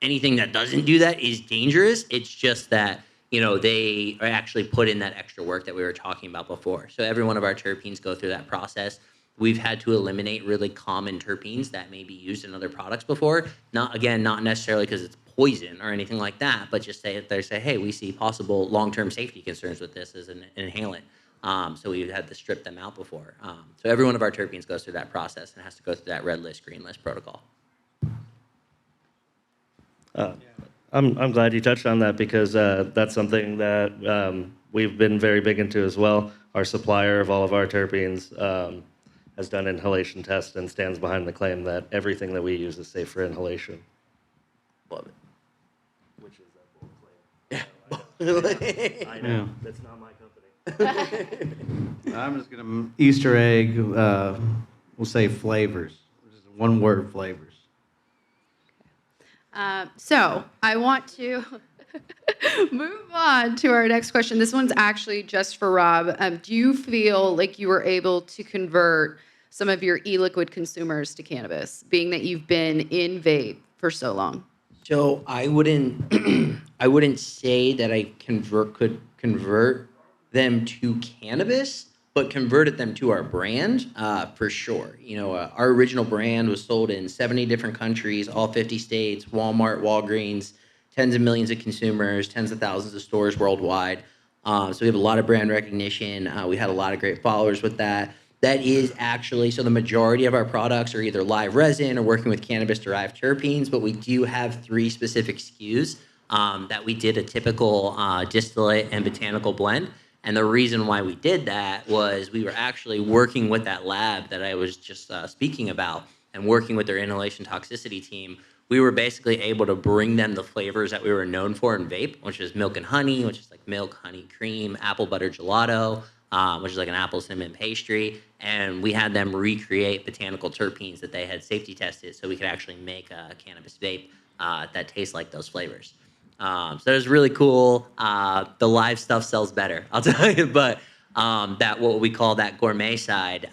anything that doesn't do that is dangerous. It's just that, they are actually put in that extra work that we were talking about before. So every one of our terpenes go through that process. We've had to eliminate really common terpenes that may be used in other products before. Not necessarily because it's poison or anything like that, but just they say, hey, we see possible long-term safety concerns with this as an inhalant. So we had to strip them out before. So every one of our terpenes goes through that process and has to go through that red list, green list protocol. I'm glad you touched on that because that's something that we've been very big into as well. Our supplier of all of our terpenes has done inhalation tests and stands behind the claim that everything that we use is safe for inhalation. Love it. Which is that bold claim. Yeah. I know. Yeah. That's not my company. I'm just gonna Easter egg. We'll say flavors. Just one word, flavors. So I want to move on to our next question. This one's actually just for Rob. Do you feel like you were able to convert some of your e-liquid consumers to cannabis, being that you've been in vape for so long? So I wouldn't I wouldn't say that I could convert them to cannabis, but converted them to our brand for sure. Our original brand was sold in 70 different countries, all 50 states, Walmart, Walgreens, tens of millions of consumers, tens of thousands of stores worldwide. So we have a lot of brand recognition. We had a lot of great followers with that. That is actually, so the majority of our products are either live resin or working with cannabis-derived terpenes, but we do have 3 specific SKUs that we did a typical distillate and botanical blend. And the reason why we did that was we were actually working with that lab that I was just speaking about and working with their inhalation toxicity team. We were basically able to bring them the flavors that we were known for in vape, which is milk and honey, which is like milk, honey, cream, apple butter gelato, which is like an apple cinnamon pastry. And we had them recreate botanical terpenes that they had safety tested so we could actually make a cannabis vape that tastes like those flavors. So that was really cool. The live stuff sells better, I'll tell you. But that what we call that gourmet side,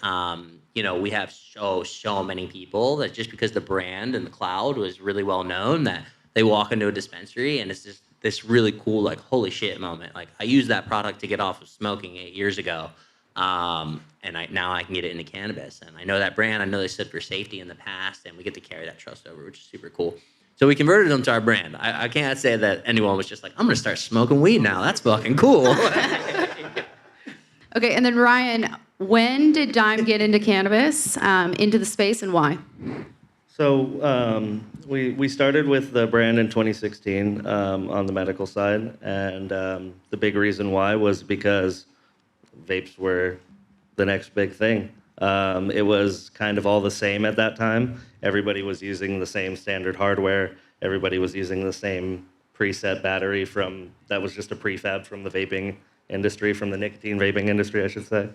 we have so many people that just because the brand and the cloud was really well known that they walk into a dispensary and it's just this really cool, like, holy shit moment. Like, I used that product to get off of smoking 8 years ago. And now I can get it into cannabis. And I know that brand. I know they stood for safety in the past, and we get to carry that trust over, which is super cool. So we converted them to our brand. I can't say that anyone was just like, I'm going to start smoking weed now. That's fucking cool. Okay, and then Ryan, when did Dime get into cannabis, into the space, and why? So we started with the brand in 2016 on the medical side, and the big reason why was because vapes were the next big thing. It was kind of all the same at that time. Everybody was using the same standard hardware. Everybody was using the same preset battery that was just a prefab from the vaping industry, from the nicotine vaping industry, I should say.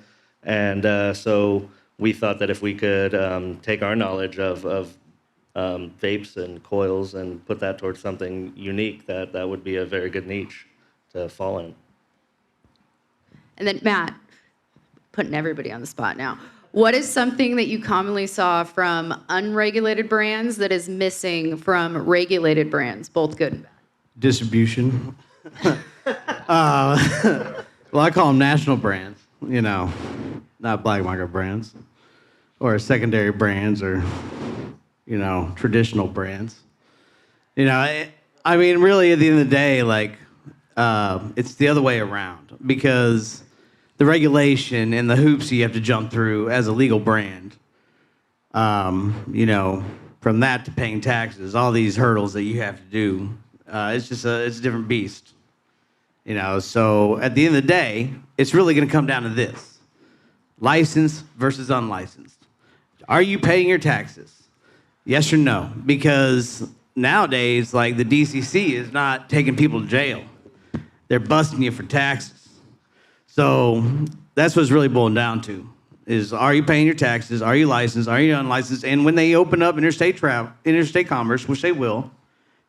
And so we thought that if we could take our knowledge of vapes and coils and put that towards something unique, that would be a very good niche to fall in. And then Matt, putting everybody on the spot now. What is something that you commonly saw from unregulated brands that is missing from regulated brands, both good and bad? Distribution. Well, I call them national brands, not black market brands or secondary brands or, traditional brands. I mean, really, at the end of the day, it's the other way around because the regulation and the hoops you have to jump through as a legal brand, from that to paying taxes, all these hurdles that you have to do, it's a different beast. So at the end of the day, it's really going to come down to this: licensed versus unlicensed. Are you paying your taxes? Yes or no? Because nowadays, the DCC is not taking people to jail. They're busting you for taxes. So that's what's really boiling down to is, are you paying your taxes? Are you licensed? Are you unlicensed? And when they open up interstate commerce, which they will,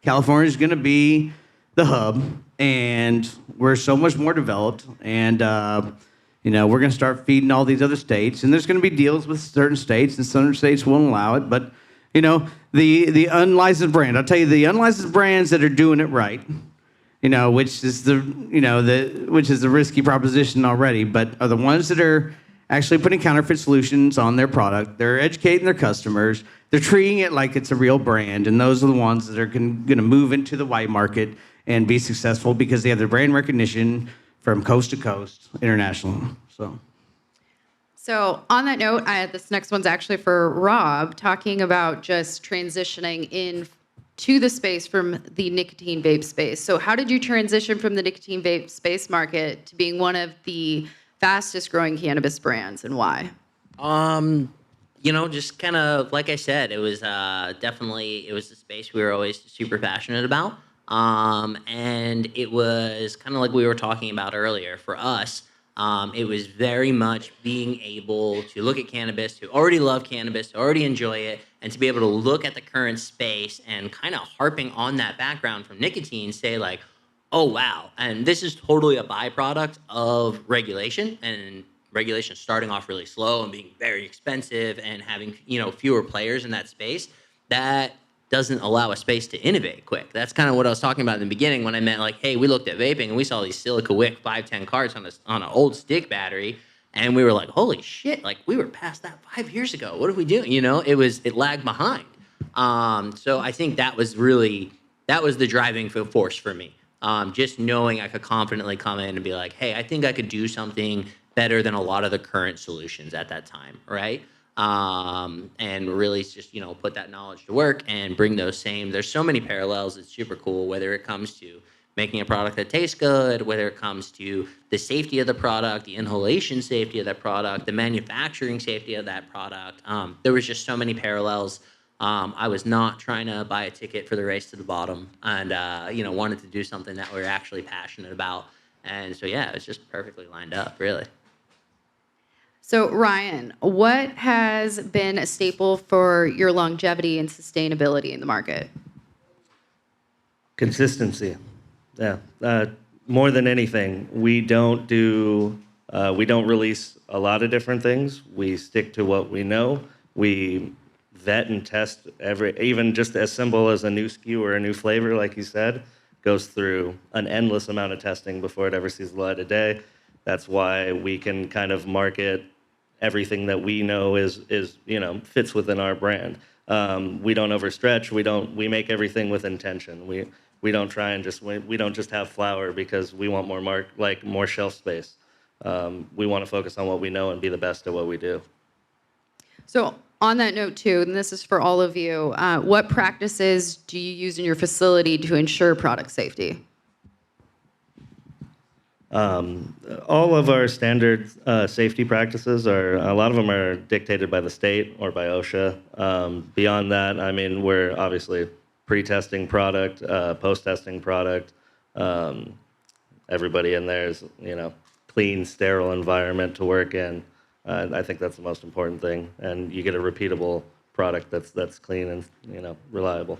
California is going to be the hub, and we're so much more developed. And, we're going to start feeding all these other states. And there's going to be deals with certain states, and certain states won't allow it. But, the unlicensed brand, I'll tell you, the unlicensed brands that are doing it right, which is the risky proposition already, but are the ones that are actually putting counterfeit solutions on their product. They're educating their customers. They're treating it like it's a real brand, and those are the ones that are going to move into the white market and be successful because they have their brand recognition from coast to coast internationally. So on that note, this next one's actually for Rob, talking about just transitioning in to the space from the nicotine vape space. So how did you transition from the nicotine vape space market to being one of the fastest growing cannabis brands, and why? Just kind of like I said, it was definitely it was the space we were always super passionate about. And it was kind of like we were talking about earlier for us. It was very much being able to look at cannabis, to already love cannabis, to already enjoy it, and to be able to look at the current space and kind of harping on that background from nicotine, say like, oh, wow. And this is totally a byproduct of regulation, and regulation starting off really slow and being very expensive and having, fewer players in that space. That doesn't allow a space to innovate quick. That's kind of what I was talking about in the beginning when I meant like, hey, we looked at vaping and we saw these silica wick 510 carts on an old stick battery, and we were like, holy shit, like we were past that 5 years ago. What are we doing? It lagged behind. So I think that was the driving force for me. Just knowing I could confidently come in and be like, hey, I think I could do something better than a lot of the current solutions at that time, right? And really just, put that knowledge to work and bring there's so many parallels. It's super cool, whether it comes to making a product that tastes good, whether it comes to the safety of the product, the inhalation safety of that product, the manufacturing safety of that product. There was just so many parallels. I was not trying to buy a ticket for the race to the bottom, and, wanted to do something that we were actually passionate about. And so, yeah, it was just perfectly lined up, really. So Ryan, what has been a staple for your longevity and sustainability in the market? Consistency. Yeah. More than anything, we don't release a lot of different things. We stick to what we know. We vet and test even just as simple as a new SKU or a new flavor, like you said, goes through an endless amount of testing before it ever sees the light of day. That's why we can kind of market everything that we know fits within our brand. We don't overstretch. We make everything with intention. We don't try and we don't just have flower because we want more shelf space. We want to focus on what we know and be the best at what we do. So on that note too, and this is for all of you, what practices do you use in your facility to ensure product safety? All of our standard safety practices a lot of them are dictated by the state or by OSHA. Beyond that, we're obviously pre-testing product, post-testing product. Everybody in there is, clean, sterile environment to work in. I think that's the most important thing. And you get a repeatable product that's clean and, reliable.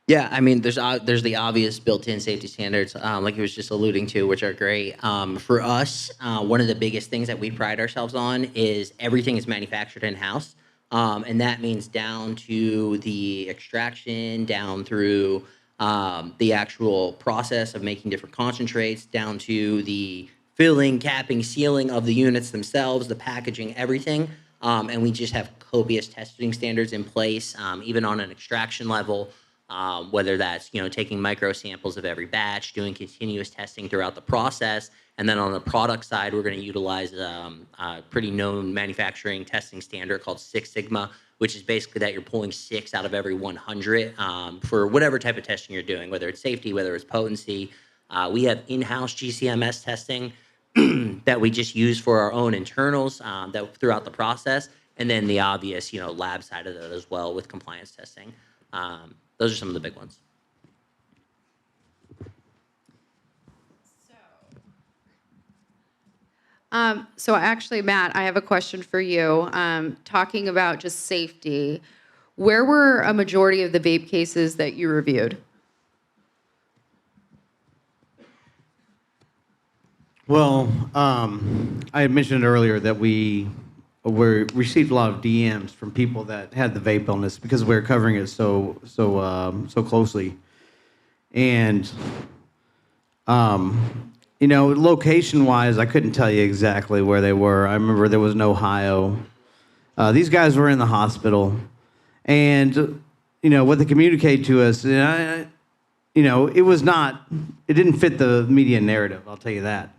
Yeah, there's the obvious built-in safety standards, like he was just alluding to, which are great. For us, one of the biggest things that we pride ourselves on is everything is manufactured in-house. And that means down to the extraction, down through the actual process of making different concentrates, down to the filling, capping, sealing of the units themselves, the packaging, everything. And we just have copious testing standards in place, even on an extraction level. Whether that's taking micro samples of every batch, doing continuous testing throughout the process, and then on the product side, we're going to utilize a pretty known manufacturing testing standard called 6 Sigma, which is basically that you're pulling 6 out of every 100 for whatever type of testing you're doing, whether it's safety, whether it's potency. We have in-house GCMS testing that we just use for our own internals that throughout the process, and then the obvious lab side of that as well with compliance testing. Those are some of the big ones. So actually, Matt, I have a question for you. Talking about just safety, where were a majority of the vape cases that you reviewed? Well, I had mentioned earlier that we received a lot of DMs from people that had the vape illness because we were covering it so closely, and location-wise, I couldn't tell you exactly where they were. I remember there was in Ohio. These guys were in the hospital, and what they communicated to us, it didn't fit the media narrative. I'll tell you that.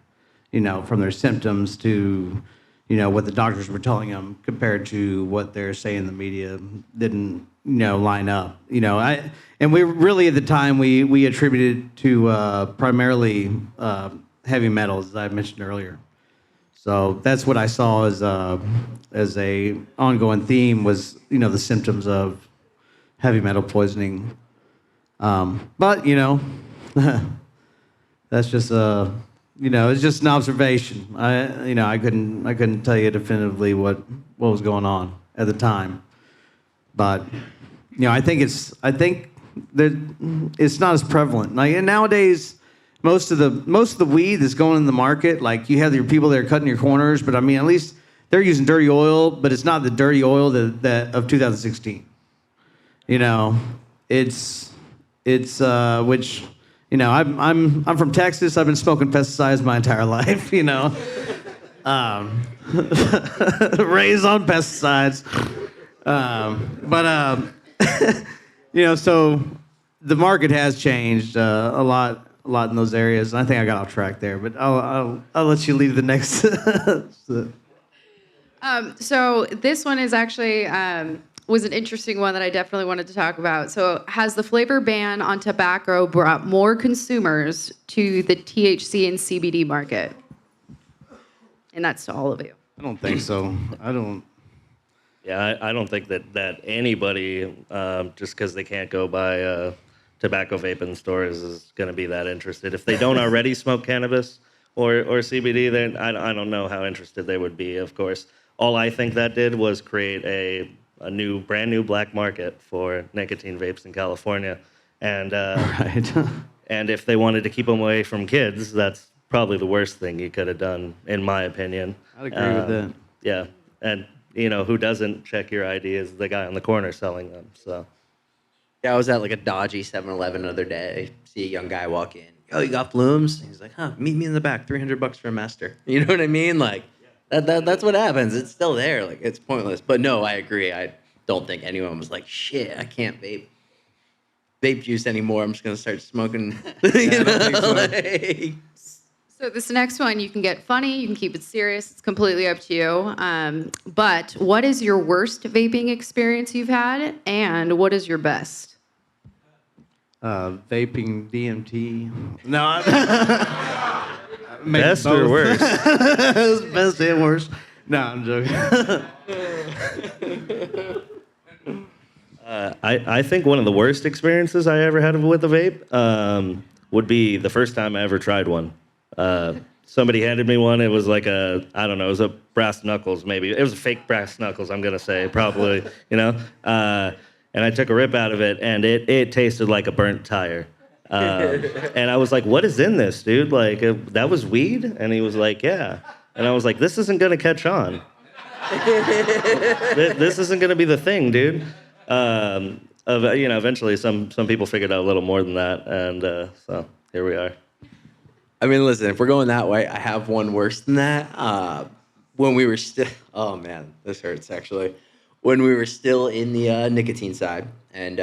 From their symptoms to, what the doctors were telling them compared to what they're saying in the media didn't, line up. And we really at the time we attributed to primarily heavy metals, as I mentioned earlier. So that's what I saw as a ongoing theme was the symptoms of heavy metal poisoning. But that's just it's just an observation. I couldn't tell you definitively what was going on at the time. But I think that it's not as prevalent. Like and nowadays, most of the weed that's going in the market, like you have your people that are cutting your corners, but at least they're using dirty oil, but it's not the dirty oil that of 2016. It's which I'm from Texas. I've been smoking pesticides my entire life. Raised on pesticides. So the market has changed a lot in those areas. And I think I got off track there, but I'll let you lead the next. So this one is actually was an interesting one that I definitely wanted to talk about. So has the flavor ban on tobacco brought more consumers to the THC and CBD market? And that's to all of you. I don't think so. I don't. Yeah, I don't think that anybody, just because they can't go buy tobacco vape in stores, is going to be that interested. If they don't already smoke cannabis or CBD, then I don't know how interested they would be, of course. All I think that did was create a brand new black market for nicotine vapes in California. And, Right. and if they wanted to keep them away from kids, that's probably the worst thing you could have done, in my opinion. I'd agree with that. Yeah, and who doesn't check your ID is the guy on the corner selling them. So, Yeah, I was at like a dodgy 7-Eleven the other day. See a young guy walk in. Oh, you got blooms? He's like, huh? Meet me in the back. $300 for a master. You know what I mean? Like, that's what happens. It's still there. Like, it's pointless. But no, I agree. I don't think anyone was like, shit, I can't vape juice anymore. I'm just gonna start smoking. You know? Like, So this next one, you can get funny, you can keep it serious. It's completely up to you. But what is your worst vaping experience you've had, and what is your best? Vaping DMT. No, best or worst? Best and worst. No, I'm joking. I think one of the worst experiences I ever had with a vape would be the first time I ever tried one. Somebody handed me one. It was like it was a brass knuckles, maybe. It was a fake brass knuckles, I'm going to say, probably, and I took a rip out of it, and it tasted like a burnt tire. And I was like, what is in this, dude? Like, that was weed? And he was like, yeah. And I was like, this isn't going to catch on. This isn't going to be the thing, dude. Eventually some people figured out a little more than that, and so here we are. I mean, listen, if we're going that way, I have one worse than that. When we were still, oh man, this hurts actually. When we were still in the nicotine side, and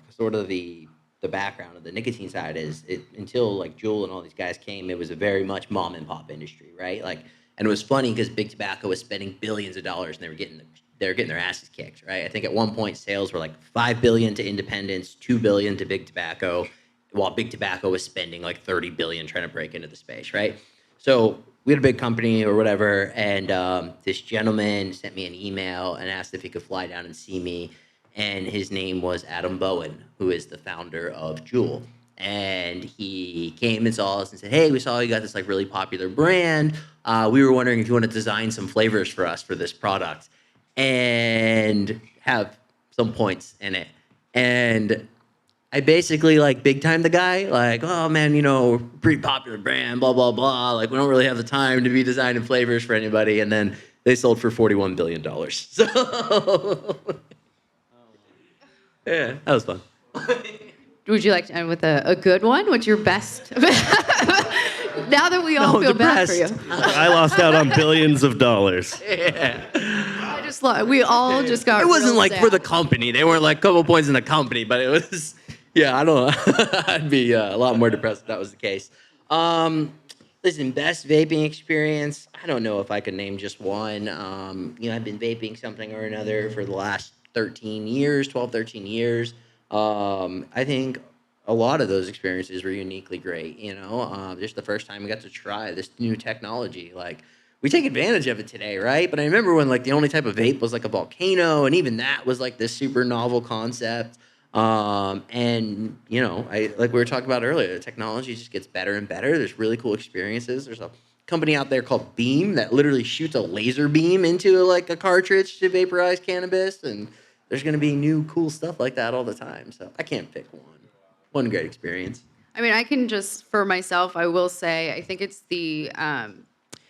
sort of the background of the nicotine side is until like Juul and all these guys came, it was a very much mom and pop industry, right? Like, and it was funny because Big Tobacco was spending billions of dollars, and they were getting their asses kicked, right? I think at one point sales were like $5 billion to independents, $2 billion to Big Tobacco, while Big Tobacco was spending like $30 billion trying to break into the space, right? So we had a big company or whatever, and this gentleman sent me an email and asked if he could fly down and see me, and his name was Adam Bowen, who is the founder of Juul. And he came and saw us and said, hey, we saw you got this like really popular brand. We were wondering if you want to design some flavors for us for this product and have some points in it. And I basically like big time the guy, like, oh man, pretty popular brand, blah, blah, blah. Like, we don't really have the time to be designing flavors for anybody. And then they sold for $41 billion. So, yeah, that was fun. Would you like to end with a good one? What's your best Now that we all No, feel bad for you. depressed. I lost out on billions of dollars. We all just got It wasn't real like sad. for the company. They weren't like a couple points in the company, but it was, yeah, I don't know. I'd be a lot more depressed if that was the case. Listen, best vaping experience. I don't know if I could name just one. I've been vaping something or another for the last 13 years, 12, 13 years. I think a lot of those experiences were uniquely great. Just the first time we got to try this new technology, like, we take advantage of it today, right? But I remember when like the only type of vape was like a volcano, and even that was like this super novel concept. I like we were talking about earlier, the technology just gets better and better. There's really cool experiences. There's a company out there called Beam that literally shoots a laser beam into like a cartridge to vaporize cannabis, and there's gonna be new cool stuff like that all the time. So I can't pick one. One great experience. I mean, I can just, for myself, I will say, I think it's the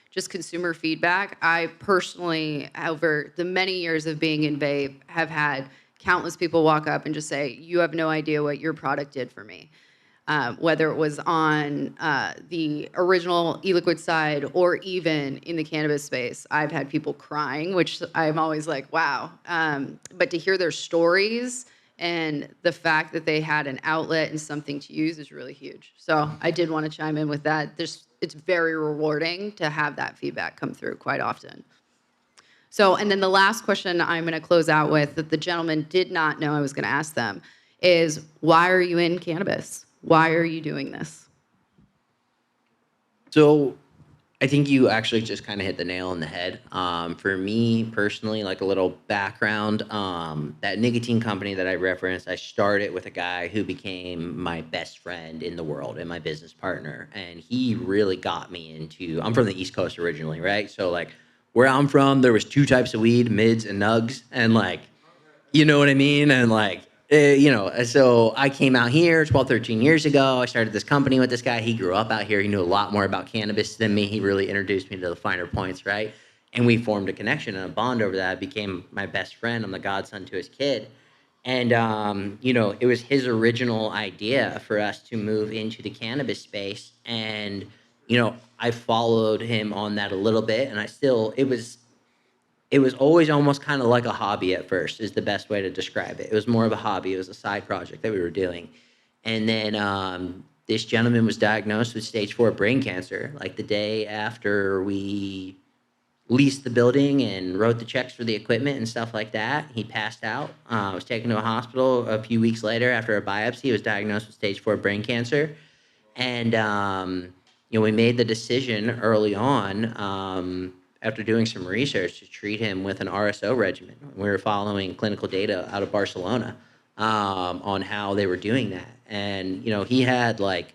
just consumer feedback. I personally, over the many years of being in vape, have had countless people walk up and just say, you have no idea what your product did for me. Whether it was on the original e-liquid side or even in the cannabis space, I've had people crying, which I'm always like, wow. But to hear their stories and the fact that they had an outlet and something to use is really huge. So I did want to chime in with that. It's very rewarding to have that feedback come through quite often. So, and then the last question I'm going to close out with that the gentleman did not know I was going to ask them is, why are you in cannabis? Why are you doing this? So I think you actually just kind of hit the nail on the head. For me personally, like a little background, that nicotine company that I referenced, I started with a guy who became my best friend in the world and my business partner. And he really got me into, I'm from the East Coast originally, right? So like where I'm from, there was two types of weed, mids and nugs. And like, you know what I mean? And like, so I came out here 12, 13 years ago. I started this company with this guy. He grew up out here. He knew a lot more about cannabis than me. He really introduced me to the finer points, right? And we formed a connection and a bond over that. I became my best friend. I'm the godson to his kid. And, it was his original idea for us to move into the cannabis space. And, I followed him on that a little bit. And it was always almost kind of like a hobby at first is the best way to describe it. It was more of a hobby. It was a side project that we were doing. And then this gentleman was diagnosed with stage 4 brain cancer, like the day after we leased the building and wrote the checks for the equipment and stuff like that. He passed out, was taken to a hospital a few weeks later after a biopsy. He was diagnosed with stage 4 brain cancer. And, we made the decision early on, after doing some research, to treat him with an RSO regimen. We were following clinical data out of Barcelona on how they were doing that. And, he had like,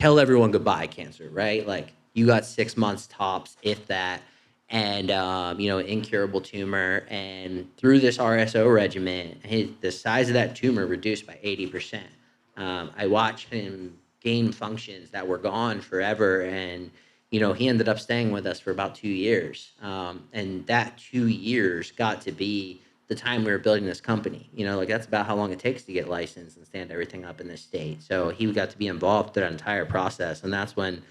tell everyone goodbye cancer, right? Like you got 6 months tops, if that. And, incurable tumor. And through this RSO regimen, the size of that tumor reduced by 80%. I watched him gain functions that were gone forever. And, he ended up staying with us for about 2 years. And that 2 years got to be the time we were building this company. That's about how long it takes to get licensed and stand everything up in this state. So he got to be involved through that entire process. And that's when,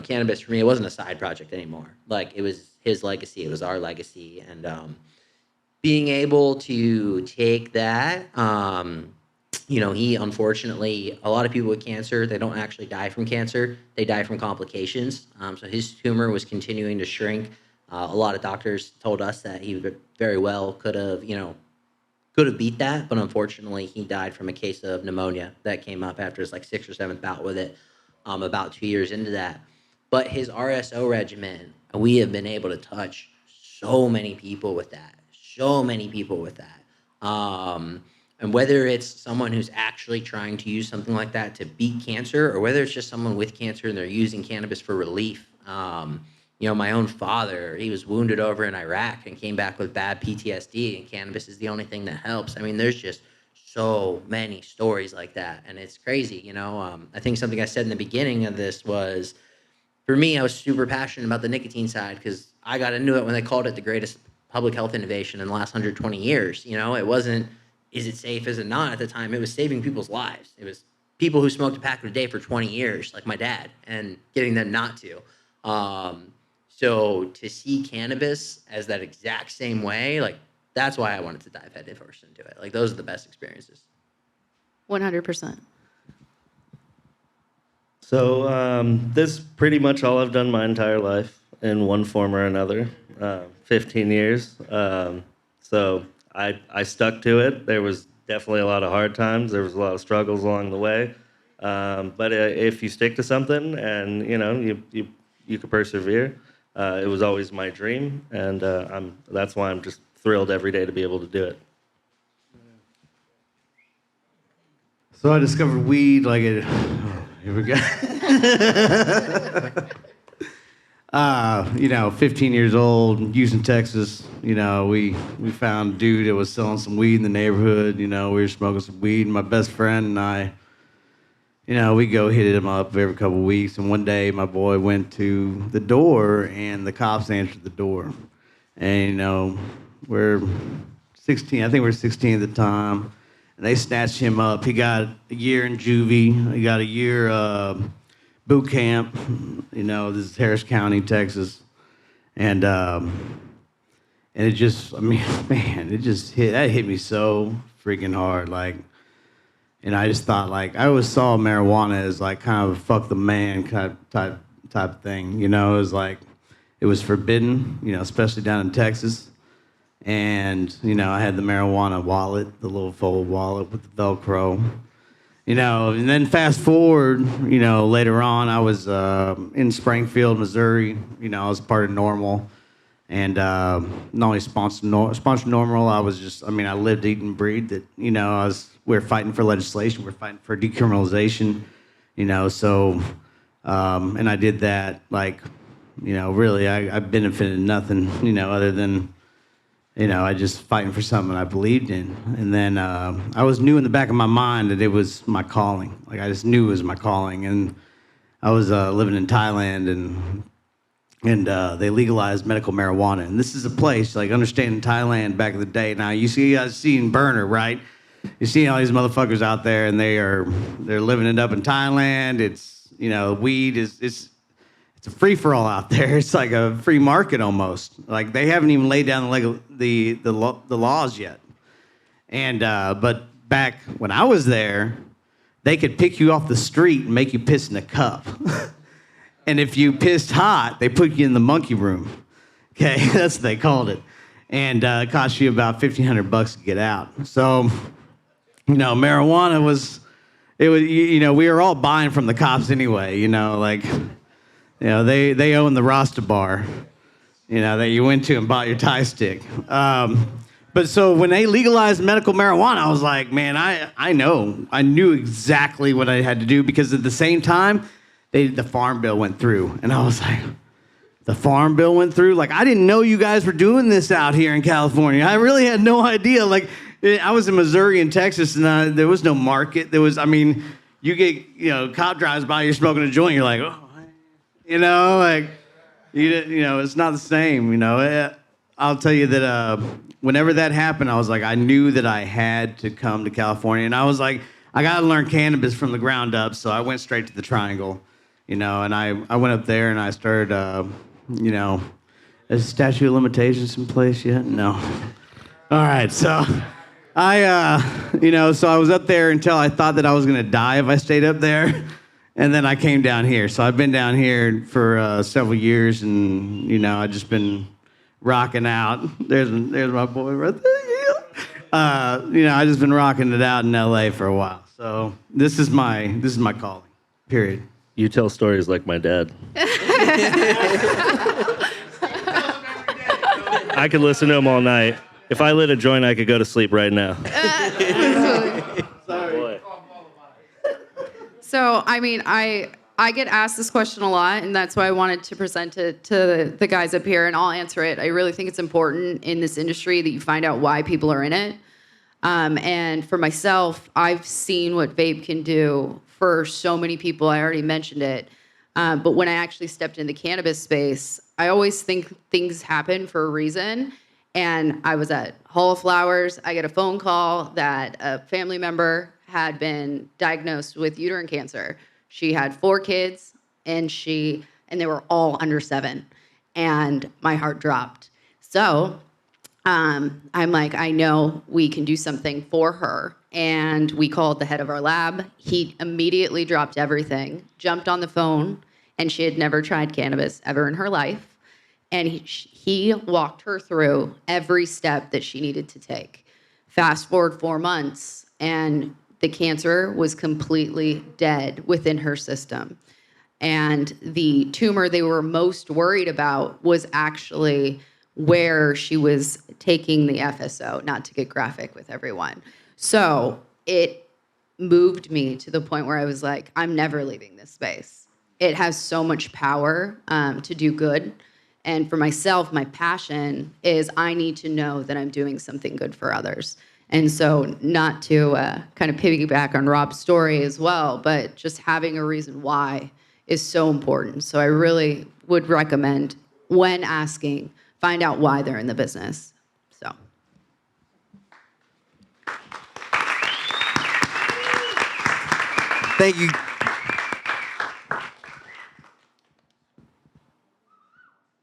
cannabis for me, it wasn't a side project anymore. Like it was his legacy. It was our legacy. And being able to take that, he unfortunately, a lot of people with cancer, they don't actually die from cancer. They die from complications. So his tumor was continuing to shrink. A lot of doctors told us that he very well could have beat that. But unfortunately, he died from a case of pneumonia that came up after his like 6th or 7th bout with it, about 2 years into that. But his RSO regimen, we have been able to touch so many people with that. And whether it's someone who's actually trying to use something like that to beat cancer, or whether it's just someone with cancer and they're using cannabis for relief. My own father, he was wounded over in Iraq and came back with bad PTSD, and cannabis is the only thing that helps. I mean, there's just so many stories like that, and it's crazy. I think something I said in the beginning of this was, for me, I was super passionate about the nicotine side because I got into it when they called it the greatest public health innovation in the last 120 years. It wasn't, is it safe, is it not at the time? It was saving people's lives. It was people who smoked a pack a day for 20 years, like my dad, and getting them not to. So to see cannabis as that exact same way, like that's why I wanted to dive head first into it. Like those are the best experiences. 100%. So this is pretty much all I've done my entire life in one form or another, 15 years. So I stuck to it. There was definitely a lot of hard times. There was a lot of struggles along the way. But if you stick to something and you can persevere, it was always my dream, and that's why I'm just thrilled every day to be able to do it. So I discovered weed like it. Here we go. 15 years old, Houston, Texas. We found a dude that was selling some weed in the neighborhood. We were smoking some weed, and my best friend and I, we go hit him up every couple of weeks. And one day, my boy went to the door, and the cops answered the door. And we're 16. I think we were 16 at the time. And they snatched him up. He got a year in juvie. He got a year boot camp. This is Harris County, Texas. And it just, it just hit me so freaking hard. And I just thought, I always saw marijuana as kind of a fuck the man kind of type thing. It was it was forbidden, especially down in Texas. And, I had the marijuana wallet, the little fold wallet with the Velcro, and then fast forward, later on, I was in Springfield, Missouri. I was part of Normal, and not only sponsored Normal, I was just, I lived, eat, and breathed it. We were fighting for legislation, we were fighting for decriminalization, so, and I did that, really, I benefited nothing, other than, I just fighting for something I believed in. And then I was knew in the back of my mind that it was my calling. I just knew it was my calling. And I was living in Thailand, and they legalized medical marijuana. And this is a place, understand in Thailand back in the day. Now, you guys seen Burner, right? You see all these motherfuckers out there, and they're living it up in Thailand. It's, weed is... It's a free-for-all out there. It's like a free market almost. They haven't even laid down the laws yet. And but back when I was there, they could pick you off the street and make you piss in a cup. And if you pissed hot, they put you in the monkey room. Okay, that's what they called it. And it cost you about $1,500 to get out. So, marijuana was. It was. We were all buying from the cops anyway. They own the Rasta bar, that you went to and bought your Thai stick. But so when they legalized medical marijuana, I was like, man, I knew exactly what I had to do, because at the same time, the Farm Bill went through. And I was like, the Farm Bill went through? I didn't know you guys were doing this out here in California. I really had no idea. I was in Missouri and Texas, and there was no market. There was, you get, cop drives by, you're smoking a joint, you're like, oh. It's not the same, I'll tell you that whenever that happened, I was like, I knew that I had to come to California. And I was like, I got to learn cannabis from the ground up. So I went straight to the Triangle, and I went up there and I started, is statute of limitations in place yet? No. All right. So so I was up there until I thought that I was going to die if I stayed up there. And then I came down here. So I've been down here for several years, and, I've just been rocking out. There's my boy right there. I've just been rocking it out in LA for a while. So this is my calling, period. You tell stories like my dad. I could listen to him all night. If I lit a joint, I could go to sleep right now. Sorry. So, I get asked this question a lot, and that's why I wanted to present it to the guys up here, and I'll answer it. I really think it's important in this industry that you find out why people are in it. And for myself, I've seen what vape can do for so many people. I already mentioned it. But when I actually stepped into the cannabis space, I always think things happen for a reason. And I was at Hall of Flowers. I get a phone call that a family member had been diagnosed with uterine cancer. She had 4 kids, and they were all under 7, and my heart dropped. So I'm like, I know we can do something for her. And we called the head of our lab. He immediately dropped everything, jumped on the phone, and she had never tried cannabis ever in her life. And he walked her through every step that she needed to take. Fast forward 4 months, and the cancer was completely dead within her system. And the tumor they were most worried about was actually where she was taking the FSO, not to get graphic with everyone. So it moved me to the point where I was like, I'm never leaving this space. It has so much power to do good. And for myself, my passion is I need to know that I'm doing something good for others. And so not to kind of piggyback on Rob's story as well, but just having a reason why is so important. So I really would recommend, when asking, find out why they're in the business. So. Thank you.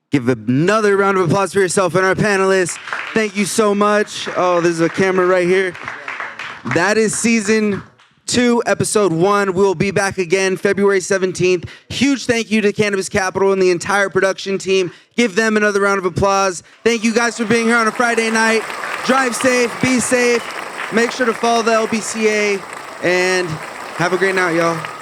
Give another round of applause for yourself and our panelists. Thank you so much. Oh, there's a camera right here. That is season 2, episode 1. We'll be back again February 17th. Huge thank you to Cannabis Capitol and the entire production team. Give them another round of applause. Thank you guys for being here on a Friday night. Drive safe, be safe. Make sure to follow the LBCA, and have a great night, y'all.